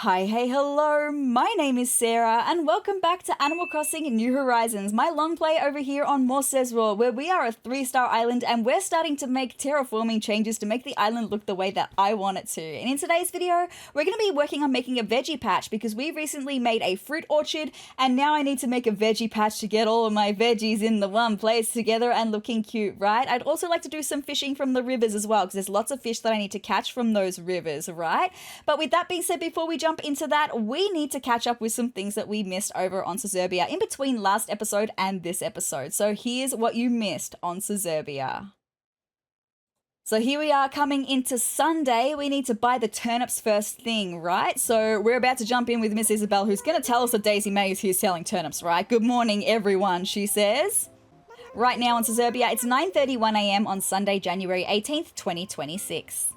Hi, hey, hello, my name is Sarah, and welcome back to Animal Crossing New Horizons, my long play over here on more SezRawrr, where we are a 3-star island and we're starting to make terraforming changes to make the island look the way that I want it to. And in today's video, we're going to be working on making a veggie patch because we recently made a fruit orchard, and now I need to make a veggie patch to get all of my veggies in the one place together and looking cute, right? I'd also like to do some fishing from the rivers as well, because there's lots of fish that I need to catch from those rivers, right? But with that being said, before we jump into that, we need to catch up with some things that we missed over on Sezurbia in between last episode and this episode. So here's what you missed on Sezurbia. So here we are coming into Sunday. We need to buy the turnips first thing, right? So we're about to jump in with Miss Isabel, who's going to tell us that Daisy May is here selling turnips, right? Good morning, everyone, she says. Right now on Sezurbia, it's 9:31 a.m. on Sunday, January 18th, 2026.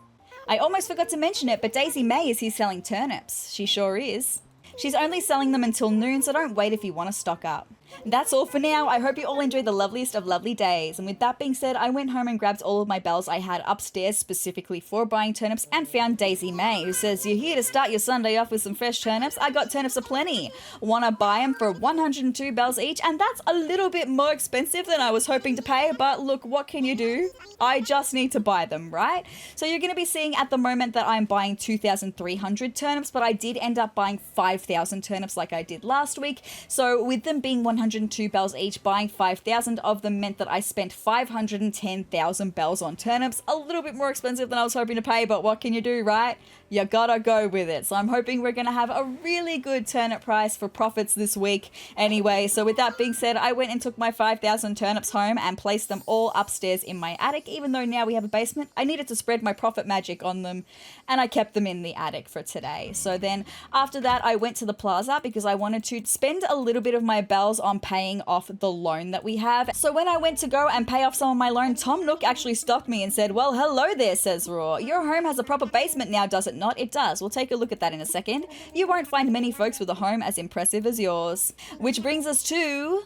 I almost forgot to mention it, but Daisy May is here selling turnips. She sure is. She's only selling them until noon, so don't wait if you want to stock up. That's all for now. I hope you all enjoy the loveliest of lovely days. And with that being said, I went home and grabbed all of my bells I had upstairs specifically for buying turnips and found Daisy May, who says, "You're here to start your Sunday off with some fresh turnips? I got turnips aplenty. Wanna buy them for 102 bells each?" And that's a little bit more expensive than I was hoping to pay, but look, what can you do? I just need to buy them, right? So you're going to be seeing at the moment that I'm buying 2,300 turnips, but I did end up buying 5,000 turnips like I did last week. So with them being 102 bells each, buying 5,000 of them meant that I spent 510,000 bells on turnips. A little bit more expensive than I was hoping to pay, but what can you do, right? You gotta go with it. So I'm hoping we're gonna have a really good turnip price for profits this week anyway. So with that being said, I went and took my 5,000 turnips home and placed them all upstairs in my attic. Even though now we have a basement, I needed to spread my profit magic on them, and I kept them in the attic for today. So then after that, I went to the plaza because I wanted to spend a little bit of my bells on paying off the loan that we have. So when I went to go and pay off some of my loan, Tom Nook actually stopped me and said, "Well, hello there, SezRawrr. Your home has a proper basement now, does it not?" It does. We'll take a look at that in a second. You won't find many folks with a home as impressive as yours. Which brings us to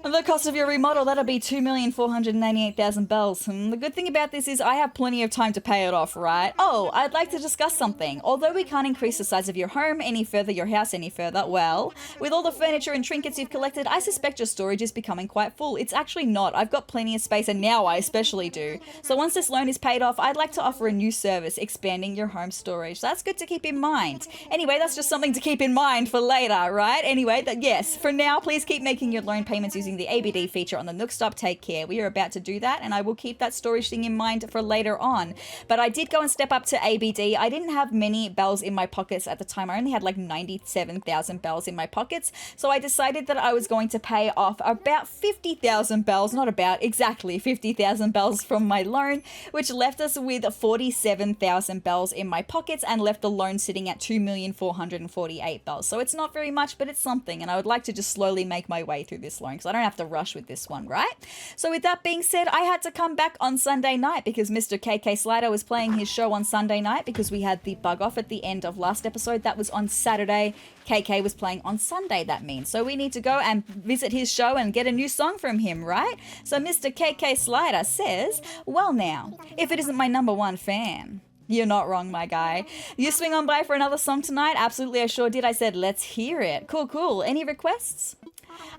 the cost of your remodel. That'll be 2,498,000 bells. The good thing about this is I have plenty of time to pay it off, right? Oh, I'd like to discuss something. Although we can't increase the size of your home any further, your house any further, well, with all the furniture and trinkets you've collected, I suspect your storage is becoming quite full. It's actually not. I've got plenty of space, and now I especially do. So once this loan is paid off, I'd like to offer a new service, expanding your home storage. That's good to keep in mind. Anyway, that's just something to keep in mind for later, right? Anyway, yes, for now, please keep making your loan payments using the ABD feature on the Nook Stop. Take care. We are about to do that, and I will keep that storage thing in mind for later on. But I did go and step up to ABD. I didn't have many bells in my pockets at the time. I only had like 97,000 bells in my pockets. So I decided that I was going to pay off about 50,000 bells, not about, exactly 50,000 bells from my loan, which left us with 47,000 bells in my pockets and left the loan sitting at 2,448 bells. So it's not very much, but it's something. And I would like to just slowly make my way through this loan because I don't have to rush with this one, right? So with that being said, I had to come back on Sunday night because Mr. KK Slider was playing his show on Sunday night because we had the bug off at the end of last episode. That was on Saturday. KK was playing on Sunday, that means. So we need to go and visit his show and get a new song from him, right? So Mr. KK Slider says, "Well now, if it isn't my #1 fan." You're not wrong, my guy. You swing on by for another song tonight? Absolutely, I sure did. I said, let's hear it. Cool, cool. Any requests?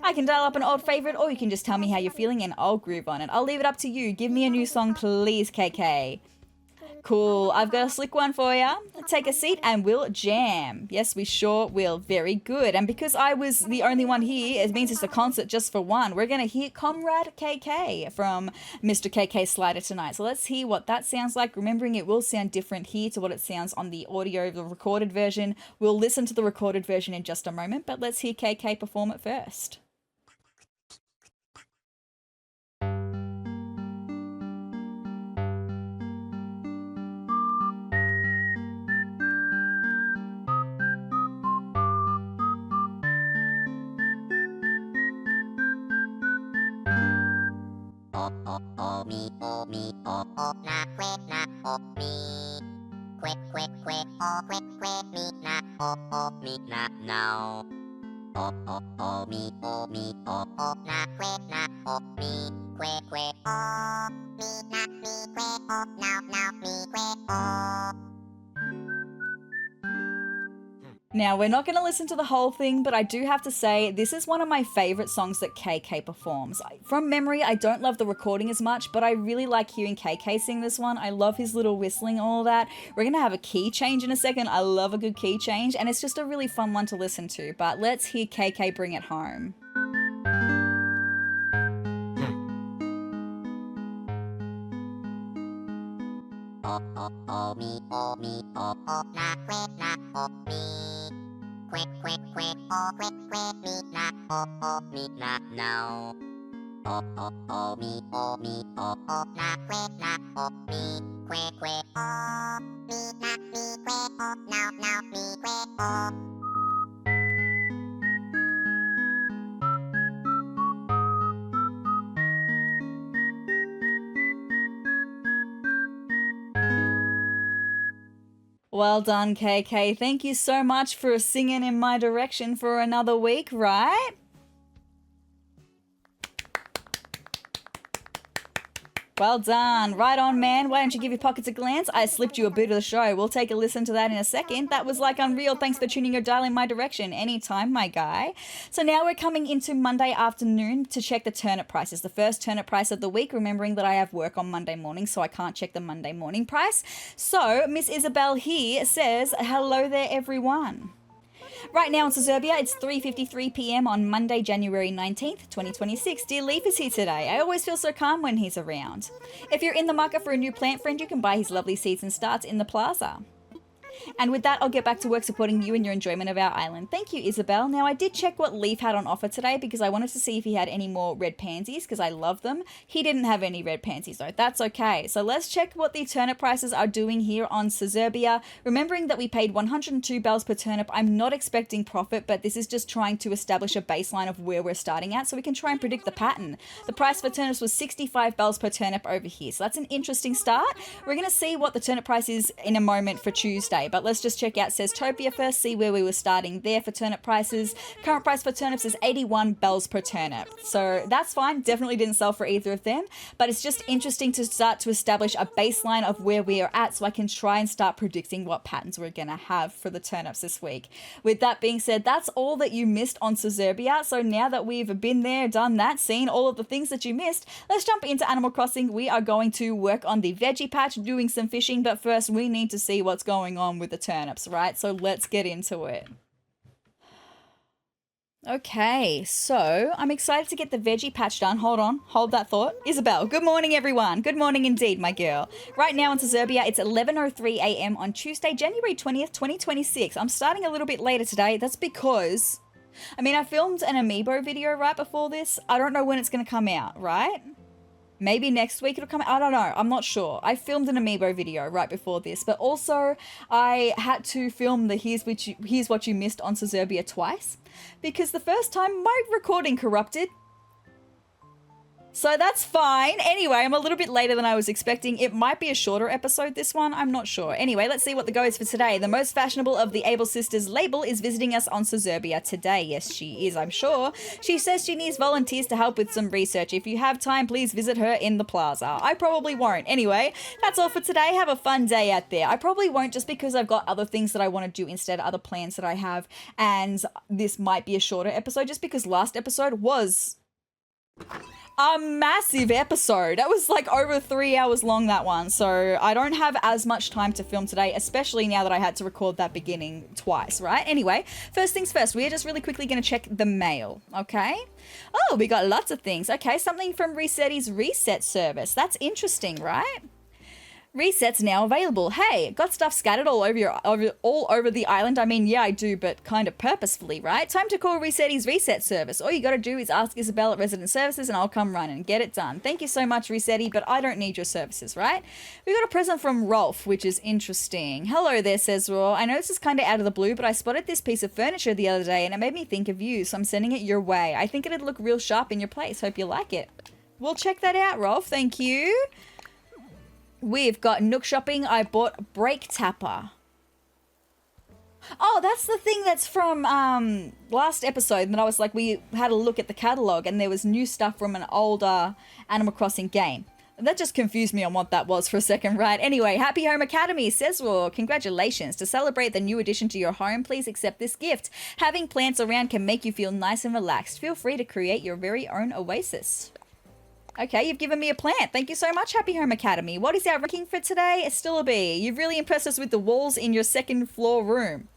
I can dial up an old favorite, or you can just tell me how you're feeling and I'll groove on it. I'll leave it up to you. Give me a new song, please, KK. Cool, I've got a slick one for ya. Take a seat and we'll jam. Yes, we sure will. Very good. And because I was the only one here, it means it's a concert just for one. We're going to hear Comrade KK from Mr. KK Slider tonight. So let's hear what that sounds like. Remembering it will sound different here to what it sounds on the audio, the recorded version. We'll listen to the recorded version in just a moment, but let's hear KK perform it first. Oh me, oh me, oh na me. Quick, oh quick me na now. Oh me, oh me, oh na me. Quick, oh me quick, oh now me quick, oh. Now, we're not going to listen to the whole thing, but I do have to say, this is one of my favorite songs that KK performs. From memory, I don't love the recording as much, but I really like hearing KK sing this one. I love his little whistling, all that. We're going to have a key change in a second. I love a good key change, and it's just a really fun one to listen to. But let's hear KK bring it home. Oh me, na me. Quick, me, na now. Oh me, na me. Quick, me, na me, now, me, quick, Well done, KK. Thank you so much for singing in my direction for another week, right? Well done. Right on, man. Why don't you give your pockets a glance? I slipped you a bit of the show. We'll take a listen to that in a second. That was like unreal. Thanks for tuning your dial in my direction. Anytime, my guy. So now we're coming into Monday afternoon to check the turnip prices. The first turnip price of the week, remembering that I have work on Monday morning, so I can't check the Monday morning price. So Miss Isabel here says, hello there, everyone. Right now in Sezurbia, it's 3:53 p.m. on Monday, January 19th, 2026. Dear Leaf is here today. I always feel so calm when he's around. If you're in the market for a new plant friend, you can buy his lovely seeds and starts in the plaza. And with that, I'll get back to work supporting you in your enjoyment of our island. Thank you, Isabel. Now, I did check what Leaf had on offer today because I wanted to see if he had any more red pansies because I love them. He didn't have any red pansies though. That's okay. So let's check what the turnip prices are doing here on Sezurbia. Remembering that we paid 102 bells per turnip, I'm not expecting profit, but this is just trying to establish a baseline of where we're starting at so we can try and predict the pattern. The price for turnips was 65 bells per turnip over here. So that's an interesting start. We're going to see what the turnip price is in a moment for Tuesday. But let's just check out Sezurbia first, see where we were starting there for turnip prices. Current price for turnips is 81 bells per turnip. So that's fine. Definitely didn't sell for either of them. But it's just interesting to start to establish a baseline of where we are at so I can try and start predicting what patterns we're going to have for the turnips this week. With that being said, that's all that you missed on Sezurbia. So now that we've been there, done that, seen all of the things that you missed, let's jump into Animal Crossing. We are going to work on the veggie patch, doing some fishing, but first we need to see what's going on with the turnips, right? So let's get into it. Okay, so I'm excited to get the veggie patch done. Hold on, hold that thought. Isabel, good morning, everyone. Good morning indeed, my girl. Right now in Sezurbia, it's 11:03 a.m. on Tuesday, January 20th, 2026. I'm starting a little bit later today. That's because, I filmed an amiibo video right before this. I don't know when it's going to come out, right? Maybe next week it'll come out. I don't know. I'm not sure. I filmed an amiibo video right before this, but also I had to film the Here's What You Missed on Sezurbia twice because the first time my recording corrupted. So that's fine. Anyway, I'm a little bit later than I was expecting. It might be a shorter episode, this one. I'm not sure. Anyway, let's see what the go is for today. The most fashionable of the Able Sisters label is visiting us on Sezurbia today. Yes, she is, I'm sure. She says she needs volunteers to help with some research. If you have time, please visit her in the plaza. I probably won't. Anyway, that's all for today. Have a fun day out there. I probably won't just because I've got other things that I want to do instead, other plans that I have. And this might be a shorter episode just because last episode was a massive episode. That was like over 3 hours long, that one. So I don't have as much time to film today, especially now that I had to record that beginning twice, right? Anyway, first things first, we're just really quickly going to check the mail, okay? Oh, we got lots of things. Okay, something from Resetty's reset service. That's interesting, right? Resets now available. Hey, got stuff scattered all over the island. Yeah, I do, but kind of purposefully, right? Time to call Resetty's reset service. All you got to do is ask Isabel at Resident Services and I'll come run and get it done. Thank you so much, Resetty, but I don't need your services, right? We got a present from Rolf, which is interesting. Hello there, SezRawrr. I know this is kind of out of the blue, but I spotted this piece of furniture the other day and it made me think of you, so I'm sending it your way. I think it'd look real sharp in your place. Hope you like it. We'll check that out, Rolf. Thank you. We've got Nook shopping. I bought Brake Tapper. Oh, that's the thing that's from last episode that I was like, we had a look at the catalogue and there was new stuff from an older Animal Crossing game. That just confused me on what that was for a second, right? Anyway, Happy Home Academy, SezRawrr, congratulations. To celebrate the new addition to your home, please accept this gift. Having plants around can make you feel nice and relaxed. Feel free to create your very own oasis. Okay, you've given me a plant. Thank you so much, Happy Home Academy. What is our ranking for today? It's still a B. You've really impressed us with the walls in your second floor room.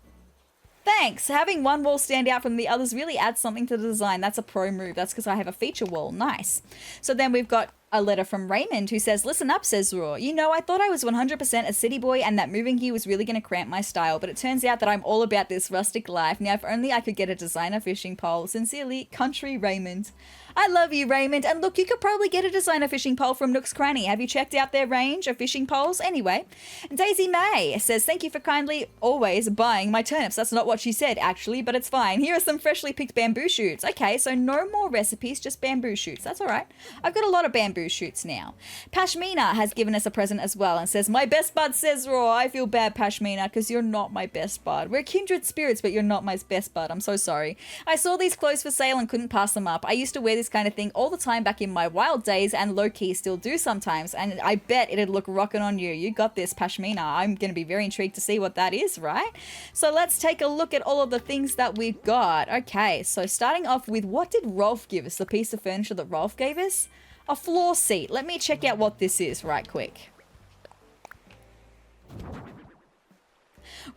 Thanks. Having one wall stand out from the others really adds something to the design. That's a pro move. That's because I have a feature wall. Nice. So then we've got a letter from Raymond who says, listen up, SezRawrr. You know, I thought I was 100% a city boy and that moving here was really going to cramp my style, but it turns out that I'm all about this rustic life. Now, if only I could get a designer fishing pole. Sincerely, Country Raymond. I love you, Raymond. And look, you could probably get a designer fishing pole from Nook's Cranny. Have you checked out their range of fishing poles? Anyway, Daisy May says, thank you for kindly always buying my turnips. That's not what she said, actually, but it's fine. Here are some freshly picked bamboo shoots. Okay, so no more recipes, just bamboo shoots. That's all right. I've got a lot of bamboo shoots now. Pashmina has given us a present as well and says, my best bud SezRawrr. I feel bad, Pashmina, because you're not my best bud. We're kindred spirits, but you're not my best bud. I'm so sorry. I saw these clothes for sale and couldn't pass them up. I used to wear this kind of thing all the time back in my wild days and low-key still do sometimes, and I bet it'd look rockin' on you. You got this, Pashmina. I'm going to be very intrigued to see what that is, right? So let's take a look at all of the things that we've got. Okay, so starting off with, what did Rolf give us? The piece of furniture that Rolf gave us? A floor seat. Let me check out what this is right quick.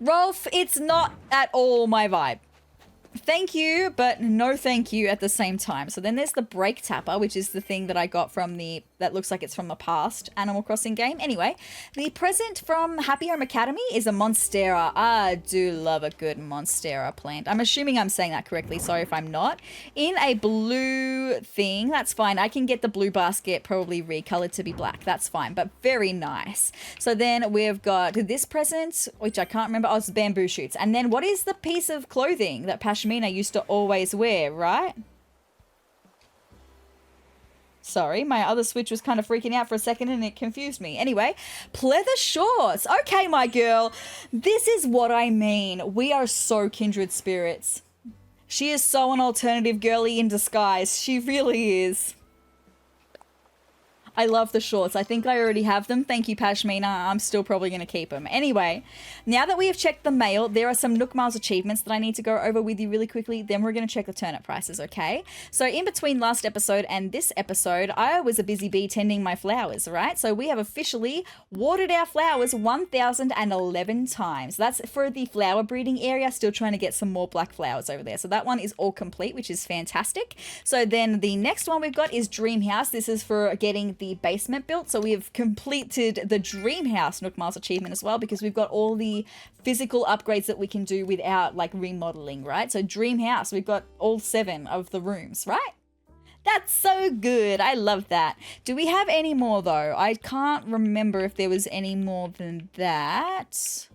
Rolf, it's not at all my vibe. Thank you, but no thank you at the same time. So then there's the brake tapper, which is the thing that I got from that looks like it's from the past Animal Crossing game. Anyway, the present from Happy Home Academy is a Monstera. I do love a good Monstera plant. I'm assuming I'm saying that correctly. Sorry if I'm not. In a blue thing, that's fine. I can get the blue basket probably recolored to be black. That's fine, but very nice. So then we've got this present, which I can't remember. Oh, it's bamboo shoots. And then what is the piece of clothing that Pashmina used to always wear, right? Sorry, my other Switch was kind of freaking out for a second and it confused me. Anyway, pleather shorts. Okay, my girl. This is what I mean. We are so kindred spirits. She is so an alternative girly in disguise. She really is. I love the shorts. I think I already have them. Thank you, Pashmina. I'm still probably going to keep them. Anyway, now that we have checked the mail, there are some Nook Miles achievements that I need to go over with you really quickly. Then we're going to check the turnip prices, okay? So in between last episode and this episode, I was a busy bee tending my flowers, right? So we have officially watered our flowers 1,011 times. That's for the flower breeding area. Still trying to get some more black flowers over there. So that one is all complete, which is fantastic. So then the next one we've got is Dream House. This is for getting the basement built. So we have completed the Dream House Nook Miles achievement as well, because we've got all the physical upgrades that we can do without like remodeling, right? So Dream House, we've got all 7 of the rooms, right? That's so good. I love that. Do we have any more though? I can't remember if there was any more than that.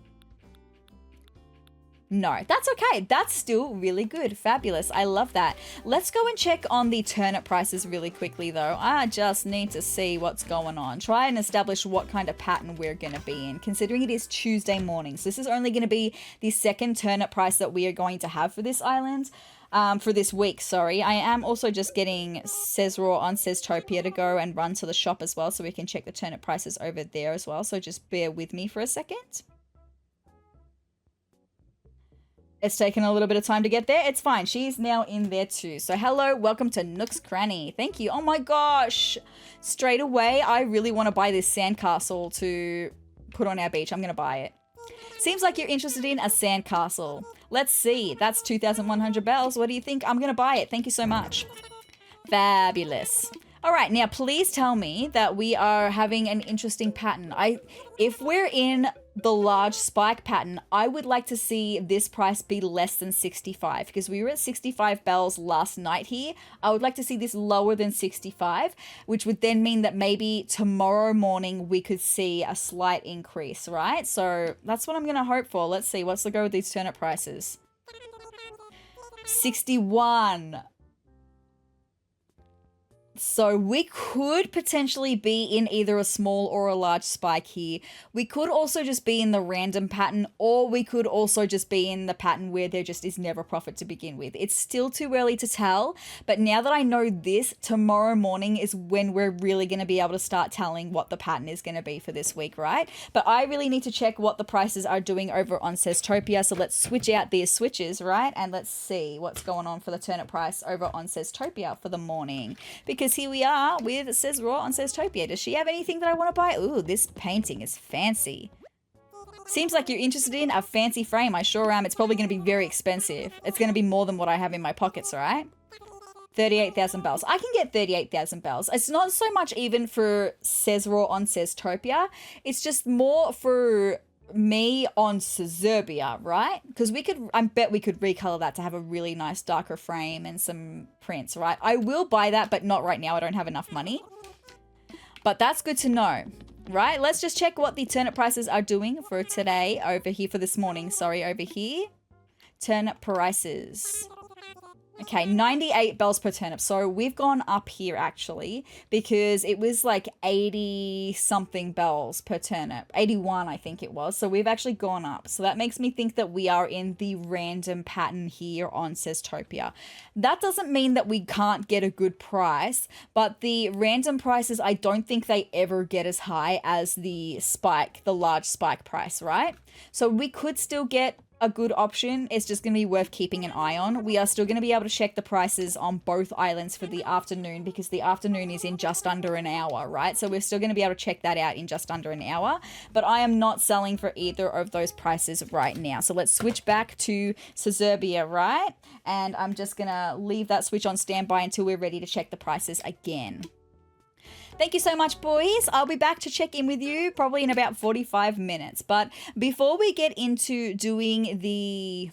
No, that's okay. That's still really good. Fabulous. I love that. Let's go and check on the turnip prices really quickly though. I just need to see what's going on. Try and establish what kind of pattern we're going to be in, considering it is Tuesday morning. So this is only going to be the second turnip price that we are going to have for this island. For this week, sorry. I am also just getting SezRawrr on Sezurbia to go and run to the shop as well, so we can check the turnip prices over there as well. So just bear with me for a second. It's taken a little bit of time to get there. It's fine. She's now in there too. So hello, welcome to Nook's Cranny. Thank you. Oh my gosh. Straight away, I really want to buy this sandcastle to put on our beach. I'm going to buy it. Seems like you're interested in a sandcastle. Let's see. That's 2,100 bells. What do you think? I'm going to buy it. Thank you so much. Fabulous. All right, now please tell me that we are having an interesting pattern. If we're in the large spike pattern, I would like to see this price be less than 65, because we were at 65 bells last night here. I would like to see this lower than 65, which would then mean that maybe tomorrow morning we could see a slight increase, right? So that's what I'm going to hope for. Let's see. What's the go with these turnip prices? 61. So we could potentially be in either a small or a large spike here. We could also just be in the random pattern, or we could also just be in the pattern where there just is never profit to begin with. It's still too early to tell, but now that I know this, tomorrow morning is when we're really going to be able to start telling what the pattern is going to be for this week, right? But I really need to check what the prices are doing over on SezTopia, so let's switch out these switches, right? And let's see what's going on for the turnip price over on SezTopia for the morning. Because here we are with SezRawrr on SezTopia. Does she have anything that I want to buy? Ooh, this painting is fancy. Seems like you're interested in a fancy frame. I sure am. It's probably going to be very expensive. It's going to be more than what I have in my pockets, right? 38,000 bells. I can get 38,000 bells. It's not so much even for SezRawrr on SezTopia. It's just more for me on Sezurbia, right? Because I bet we could recolor that to have a really nice darker frame and some prints, right? I will buy that, but not right now. I don't have enough money. But that's good to know, right? Let's just check what the turnip prices are doing for today over here, for this morning. Sorry, over here. Turnip prices. Okay, 98 bells per turnip. So we've gone up here actually, because it was like 80 something bells per turnip. 81 I think it was. So we've actually gone up. So that makes me think that we are in the random pattern here on SezTopia. That doesn't mean that we can't get a good price, but the random prices, I don't think they ever get as high as the spike, the large spike price, right? So we could still get a good option. It's just going to be worth keeping an eye on. We are still going to be able to check the prices on both islands for the afternoon, because the afternoon is in just under an hour, right? So we're still going to be able to check that out in just under an hour, but I am not selling for either of those prices right now. So let's switch back to Sezurbia, right? And I'm just going to leave that switch on standby until we're ready to check the prices again. Thank you so much, boys. I'll be back to check in with you probably in about 45 minutes. But before we get into doing the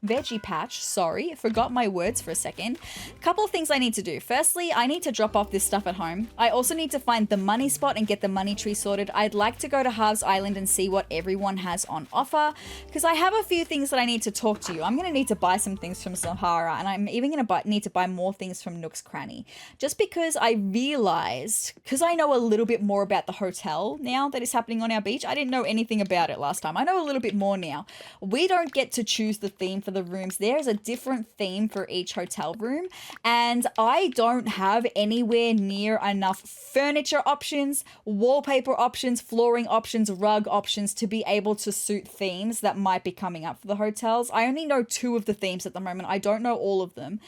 veggie patch, sorry, I forgot my words for a second. A couple of things I need to do. Firstly, I need to drop off this stuff at home. I also need to find the money spot and get the money tree sorted. I'd like to go to Harv's Island and see what everyone has on offer, because I have a few things that I need to talk to you. I'm going to need to buy some things from Sahara, and I'm even going to need to buy more things from Nook's Cranny, just because I realized, because I know a little bit more about the hotel now that is happening on our beach. I didn't know anything about it last time. I know a little bit more now. We don't get to choose the theme for the rooms. There's a different theme for each hotel room, and I don't have anywhere near enough furniture options, wallpaper options, flooring options, rug options to be able to suit themes that might be coming up for the hotels. I only know 2 of the themes at the moment. I don't know all of them.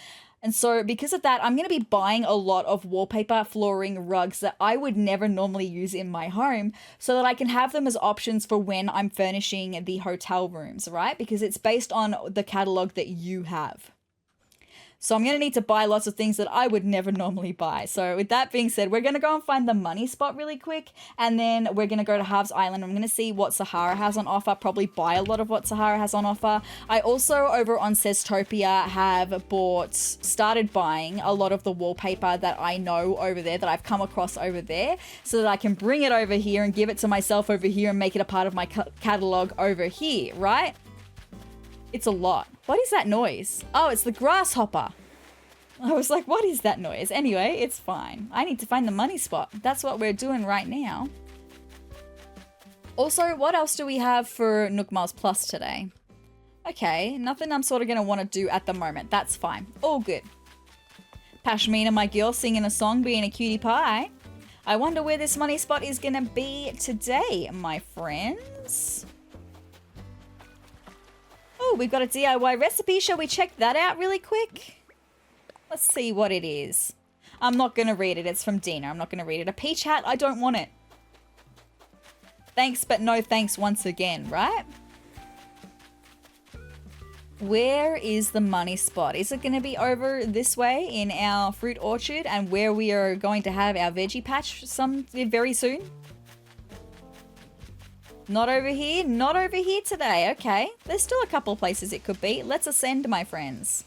And so because of that, I'm going to be buying a lot of wallpaper, flooring, rugs that I would never normally use in my home, so that I can have them as options for when I'm furnishing the hotel rooms, right? Because it's based on the catalog that you have. So I'm going to need to buy lots of things that I would never normally buy. So with that being said, we're going to go and find the money spot really quick. And then we're going to go to Harv's Island. I'm going to see what Sahara has on offer. Probably buy a lot of what Sahara has on offer. I also, over on SezTopia, have started buying a lot of the wallpaper that I know over there, that I've come across over there, so that I can bring it over here and give it to myself over here and make it a part of my catalog over here, right? It's a lot. What is that noise? Oh, it's the grasshopper. I was like, what is that noise? Anyway, it's fine. I need to find the money spot. That's what we're doing right now. Also, what else do we have for Nook Miles Plus today? Okay, nothing I'm sort of going to want to do at the moment. That's fine. All good. Pashmina, my girl, singing a song, being a cutie pie. I wonder where this money spot is going to be today, my friends. Oh, we've got a DIY recipe. Shall we check that out really quick? Let's see what it is. I'm not going to read it. It's from Dina. I'm not going to read it. A peach hat? I don't want it. Thanks, but no thanks once again, right? Where is the money spot? Is it going to be over this way in our fruit orchard, and where we are going to have our veggie patch very soon? Not over here? Not over here today. Okay. There's still a couple of places it could be. Let's ascend, my friends.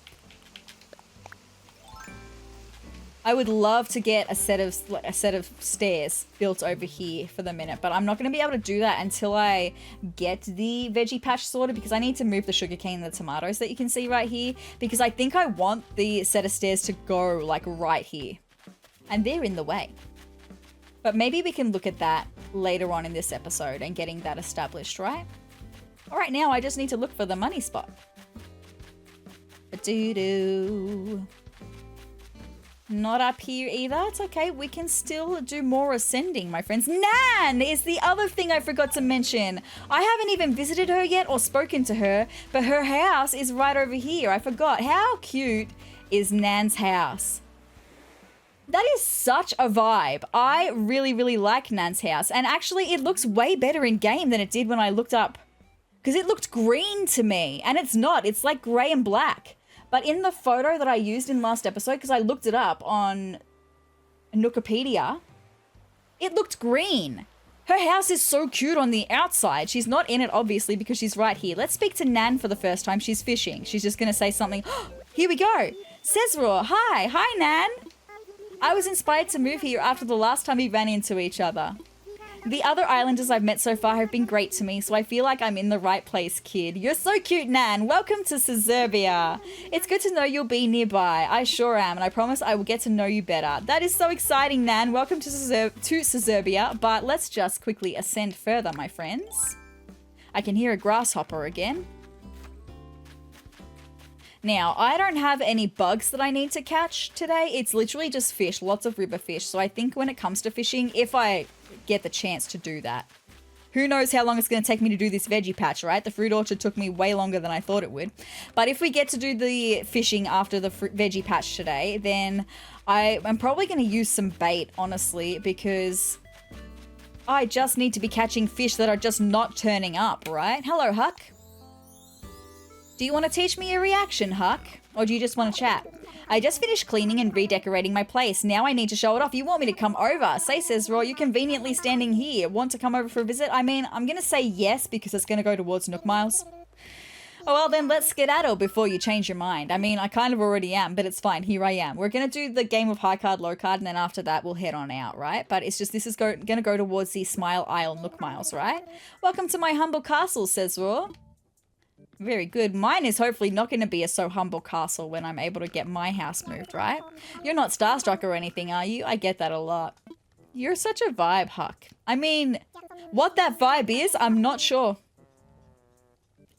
I would love to get a set of stairs built over here for the minute, but I'm not going to be able to do that until I get the veggie patch sorted, because I need to move the sugarcane and the tomatoes that you can see right here, because I think I want the set of stairs to go like right here. and they're in the way. But maybe we can look at that later on in this episode and getting that established, right? All right, now I just need to look for the money spot. Doo-doo. Not up here either. It's okay. We can still do more ascending, my friends. Nan is the other thing I forgot to mention. I haven't even visited her yet or spoken to her, but her house is right over here. I forgot. How cute is Nan's house? That is such a vibe. I really, really like Nan's house. And actually, it looks way better in game than it did when I looked up. Because it looked green to me. And it's not. It's like grey and black. But in the photo that I used in last episode, because I looked it up on Nookopedia, it looked green. Her house is so cute on the outside. She's not in it, obviously, because she's right here. Let's speak to Nan for the first time. She's fishing. She's just going to say something. Here we go. SezRawrr, hi. Hi, Nan. I was inspired to move here after the last time we ran into each other. The other islanders I've met so far have been great to me, so I feel like I'm in the right place, kid. You're so cute, Nan. Welcome to Sezurbia. It's good to know you'll be nearby. I sure am, and I promise I will get to know you better. That is so exciting, Nan. Welcome to Sezurbia, but let's just quickly ascend further, my friends. I can hear a grasshopper again. Now, I don't have any bugs that I need to catch today. It's literally just fish, lots of river fish. So I think when it comes to fishing, if I get the chance to do that, who knows how long it's going to take me to do this veggie patch, right? The fruit orchard took me way longer than I thought it would. But if we get to do the fishing after the veggie patch today, then I'm probably going to use some bait, honestly, because I just need to be catching fish that are just not turning up, right? Hello, Huck. Do you want to teach me a reaction, Huck? Or do you just want to chat? I just finished cleaning and redecorating my place. Now I need to show it off. You want me to come over? Say, SezRawrr, you're conveniently standing here. Want to come over for a visit? I mean, I'm going to say yes because it's going to go towards Nook Miles. Oh, well, then let's skedaddle before you change your mind. I mean, I kind of already am, but it's fine. Here I am. We're going to do the game of high card, low card, and then after that, we'll head on out, right? But it's just this is going to go towards the Smile Isle Nook Miles, right? Welcome to my humble castle, SezRawrr. Very good. Mine is hopefully not going to be a so humble castle when I'm able to get my house moved, right? You're not starstruck or anything, are you? I get that a lot. You're such a vibe, Huck. I mean, what that vibe is, I'm not sure.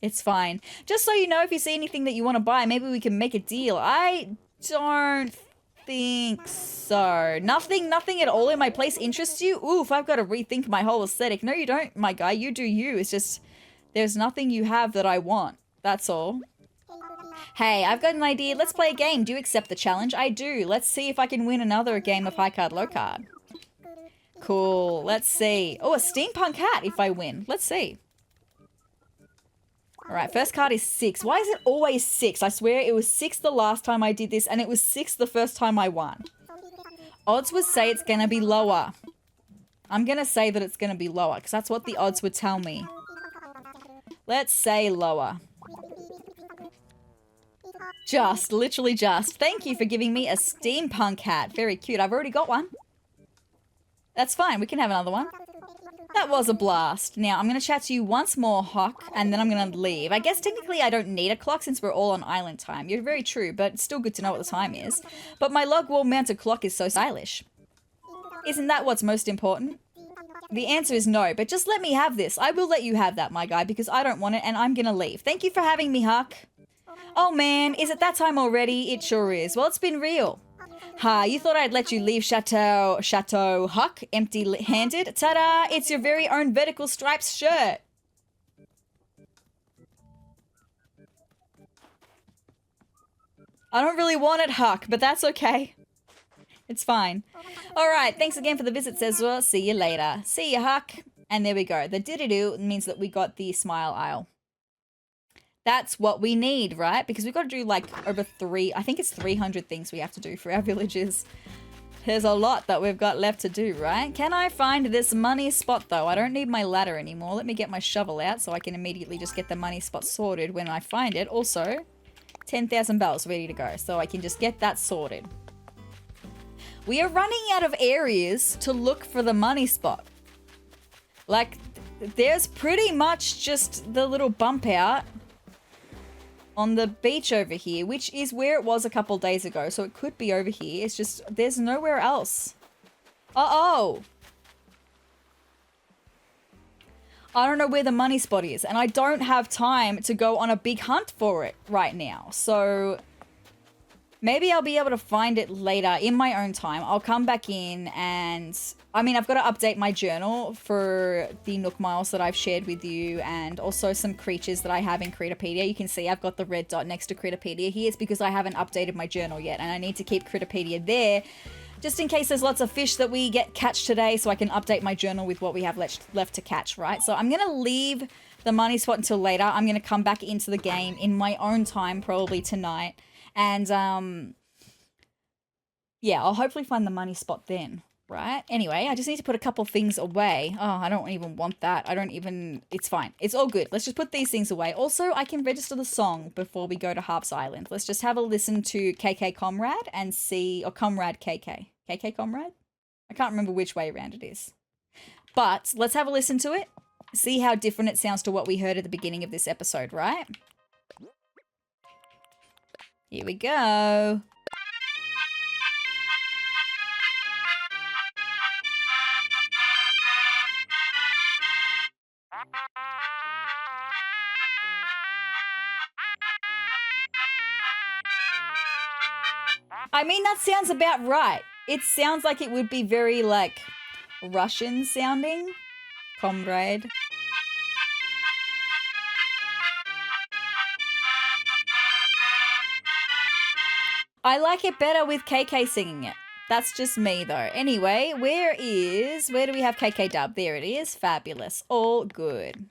It's fine. Just so you know, if you see anything that you want to buy, maybe we can make a deal. I don't think so. Nothing at all in my place interests you? Oof, I've got to rethink my whole aesthetic. No, you don't, my guy. You do you. It's just... there's nothing you have that I want. That's all. Hey, I've got an idea. Let's play a game. Do you accept the challenge? I do. Let's see if I can win another game of high card, low card. Cool. Let's see. Oh, a steampunk hat if I win. Let's see. All right, first card is 6. Why is it always 6? I swear it was 6 the last time I did this, and it was 6 the first time I won. Odds would say it's going to be lower. I'm going to say that it's going to be lower, because that's what the odds would tell me. Let's say lower. Just, literally just. Thank you for giving me a steampunk hat. Very cute. I've already got one. That's fine. We can have another one. That was a blast. Now, I'm going to chat to you once more, Huck, and then I'm going to leave. I guess technically I don't need a clock since we're all on island time. You're very true, but it's still good to know what the time is. But my log wall mounted clock is so stylish. Isn't that what's most important? The answer is no, but just let me have this. I will let you have that, my guy, because I don't want it and I'm gonna leave. Thank you for having me, Huck. Oh man, is it that time already? It sure is. Well, it's been real. Ha, you thought I'd let you leave Chateau Huck empty-handed? Ta-da! It's your very own vertical stripes shirt. I don't really want it, Huck, but that's okay. It's fine. All right, thanks again for the visit, SezRawrr. See you later. See ya, Huck. And there we go. The diddy-doo means that we got the Smile Isle. That's what we need, right? Because we've got to do like over I think it's 300 things we have to do for our villages. There's a lot that we've got left to do, right? Can I find this money spot though? I don't need my ladder anymore. Let me get my shovel out so I can immediately just get the money spot sorted when I find it. Also, 10,000 bells ready to go. So I can just get that sorted. We are running out of areas to look for the money spot. Like, there's pretty much just the little bump out on the beach over here, which is where it was a couple days ago. So it could be over here. It's just, there's nowhere else. Uh-oh. I don't know where the money spot is, and I don't have time to go on a big hunt for it right now. So maybe I'll be able to find it later in my own time. I'll come back in and, I mean, I've got to update my journal for the Nook Miles that I've shared with you, and also some creatures that I have in Critterpedia. You can see I've got the red dot next to Critterpedia here. It's because I haven't updated my journal yet, and I need to keep Critterpedia there just in case there's lots of fish that we catch today, so I can update my journal with what we have left to catch, right? So I'm going to leave the money spot until later. I'm going to come back into the game in my own time, probably tonight. And, yeah, I'll hopefully find the money spot then, right? Anyway, I just need to put a couple things away. Oh, I don't even want that. It's fine. It's all good. Let's just put these things away. Also, I can register the song before we go to Harv's Island. Let's just have a listen to KK Comrade and see, or Comrade KK. KK Comrade? I can't remember which way around it is. But let's have a listen to it. See how different it sounds to what we heard at the beginning of this episode, right? Here we go. I mean, that sounds about right. It sounds like it would be very, like, Russian sounding. Comrade. I like it better with KK singing it. That's just me, though. Anyway, where do we have KK dub? There it is. Fabulous. All good.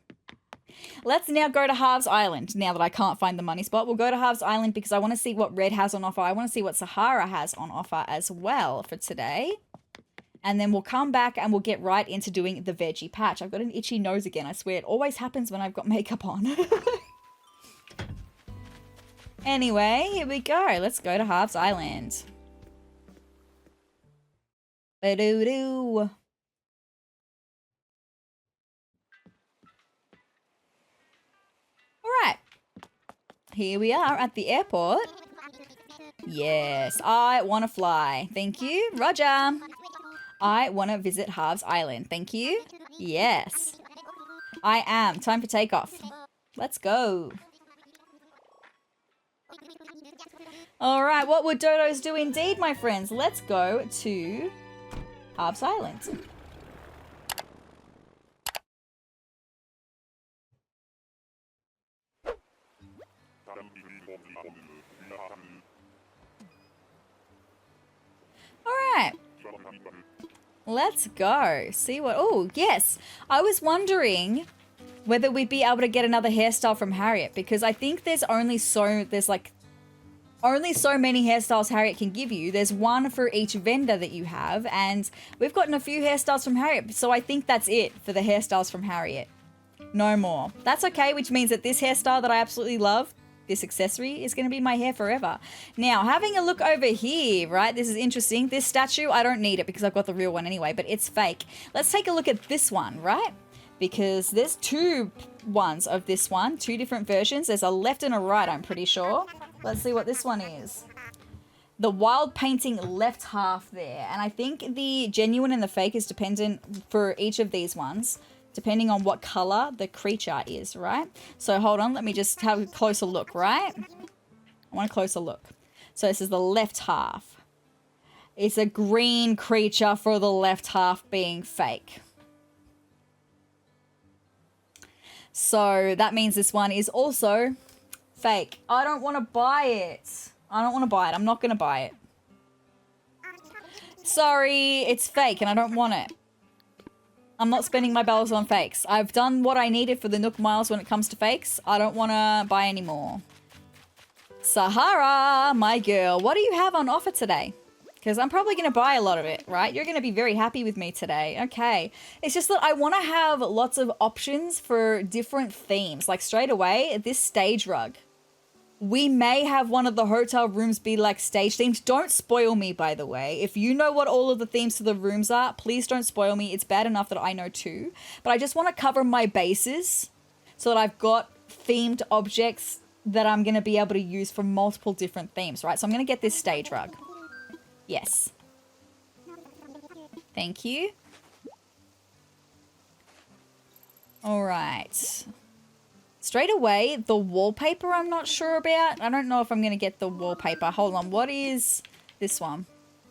Let's now go to Harv's Island. Now that I can't find the money spot, we'll go to Harv's Island because I want to see what Red has on offer. I want to see what SezRawrr has on offer as well for today. And then we'll come back and we'll get right into doing the veggie patch. I've got an itchy nose again. I swear it always happens when I've got makeup on. Anyway, here we go. Let's go to Harv's Island. Ba-doo-doo. Alright. Here we are at the airport. Yes, I want to fly. Thank you. Roger. I want to visit Harv's Island. Thank you. Yes. I am. Time for takeoff. Let's go. All right, what would dodos do indeed, my friends? Let's go to Harv's Island. All right. Let's go. See what... Oh, yes. I was wondering whether we'd be able to get another hairstyle from Harriet, because I think there's only so many hairstyles Harriet can give you. There's one for each vendor that you have, and we've gotten a few hairstyles from Harriet, so I think that's it for the hairstyles from Harriet. No more. That's okay, which means that this hairstyle that I absolutely love, this accessory, is going to be my hair forever. Now, having a look over here, right? This is interesting. This statue, I don't need it because I've got the real one anyway, but it's fake. Let's take a look at this one, right? Because there's two ones of this one, two different versions. There's a left and a right, I'm pretty sure. Let's see what this one is. The wild painting left half there. And I think the genuine and the fake is dependent for each of these ones, depending on what color the creature is, right? So hold on, let me just have a closer look, right? I want a closer look. So this is the left half. It's a green creature for the left half being fake. So that means this one is also fake. I don't want to buy it. I don't want to buy it. I'm not going to buy it. Sorry, it's fake and I don't want it. I'm not spending my bells on fakes. I've done what I needed for the Nook Miles when it comes to fakes. I don't want to buy any more. SezRawrr, my girl, what do you have on offer today? Because I'm probably going to buy a lot of it, right? You're going to be very happy with me today. Okay. It's just that I want to have lots of options for different themes. Like straight away, this stage rug. We may have one of the hotel rooms be like stage themed. Don't spoil me, by the way. If you know what all of the themes to the rooms are, please don't spoil me. It's bad enough that I know too. But I just want to cover my bases so that I've got themed objects that I'm going to be able to use for multiple different themes, right? So I'm going to get this stage rug. Yes. Thank you. All right. Straight away, the wallpaper I'm not sure about. I don't know if I'm going to get the wallpaper. Hold on. What is this one?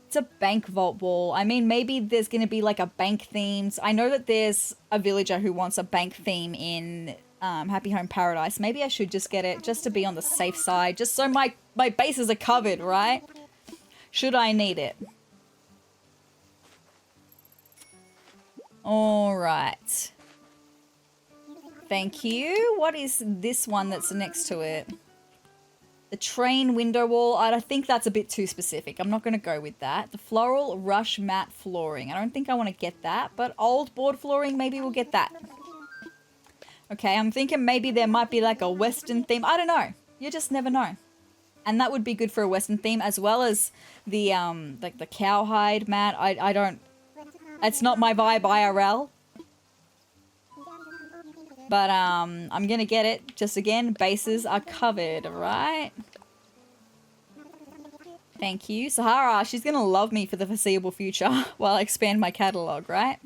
It's a bank vault wall. I mean, maybe there's going to be like a bank themed. I know that there's a villager who wants a bank theme in Happy Home Paradise. Maybe I should just get it just to be on the safe side. Just so my bases are covered, right? Should I need it? All right. Thank you. What is this one that's next to it? The train window wall. I think that's a bit too specific. I'm not going to go with that. The floral rush mat flooring. I don't think I want to get that, but old board flooring, maybe we'll get that. Okay, I'm thinking maybe there might be like a Western theme. I don't know. You just never know. And that would be good for a Western theme, as well as the like the cowhide mat. I don't. It's not my vibe IRL. But I'm going to get it. Just again, bases are covered, right? Thank you. SezRawrr, she's going to love me for the foreseeable future while I expand my catalog, right?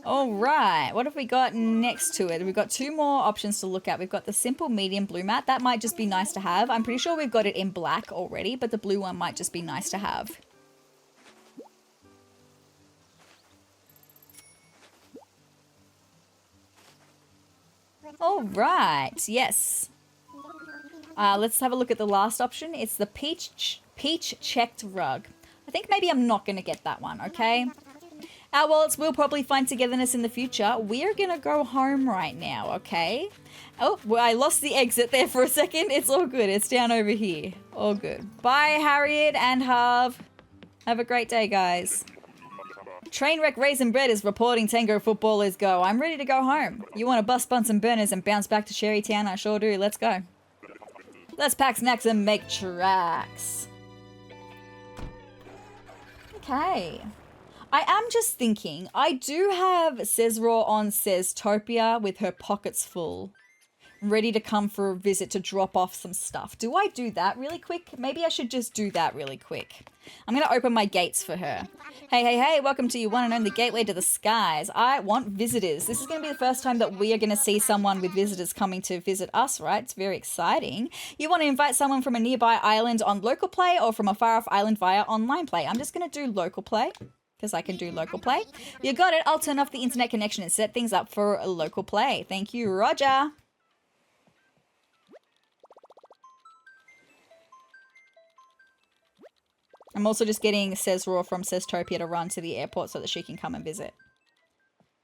All right. What have we got next to it? We've got two more options to look at. We've got the simple medium blue mat. That might just be nice to have. I'm pretty sure we've got it in black already, but the blue one might just be nice to have. All right, yes. Let's have a look at the last option. It's the peach checked rug. I think maybe I'm not going to get that one, okay? Our wallets will probably find togetherness in the future. We're going to go home right now, okay? Oh, well, I lost the exit there for a second. It's all good. It's down over here. All good. Bye, Harriet and Harv. Have a great day, guys. Trainwreck Raisin Bread is reporting Tango footballers go. I'm ready to go home. You want to bust Bunsen burners and bounce back to Sherrytown? I sure do. Let's go. Let's pack snacks and make tracks. Okay. I am just thinking, I do have SezRawrr on Sezurbia with her pockets full, ready to come for a visit to drop off some stuff. Do I do that really quick? Maybe I should just do that really quick. I'm going to open my gates for her. Hey, hey, hey, welcome to your one and only gateway to the skies. I want visitors. This is going to be the first time that we are going to see someone with visitors coming to visit us, right? It's very exciting. You want to invite someone from a nearby island on local play or from a far off island via online play? I'm just going to do local play, because I can do local play. You got it. I'll turn off the internet connection and set things up for a local play. Thank you, Roger. I'm also just getting SezRawrr from Sezurbia to run to the airport so that she can come and visit.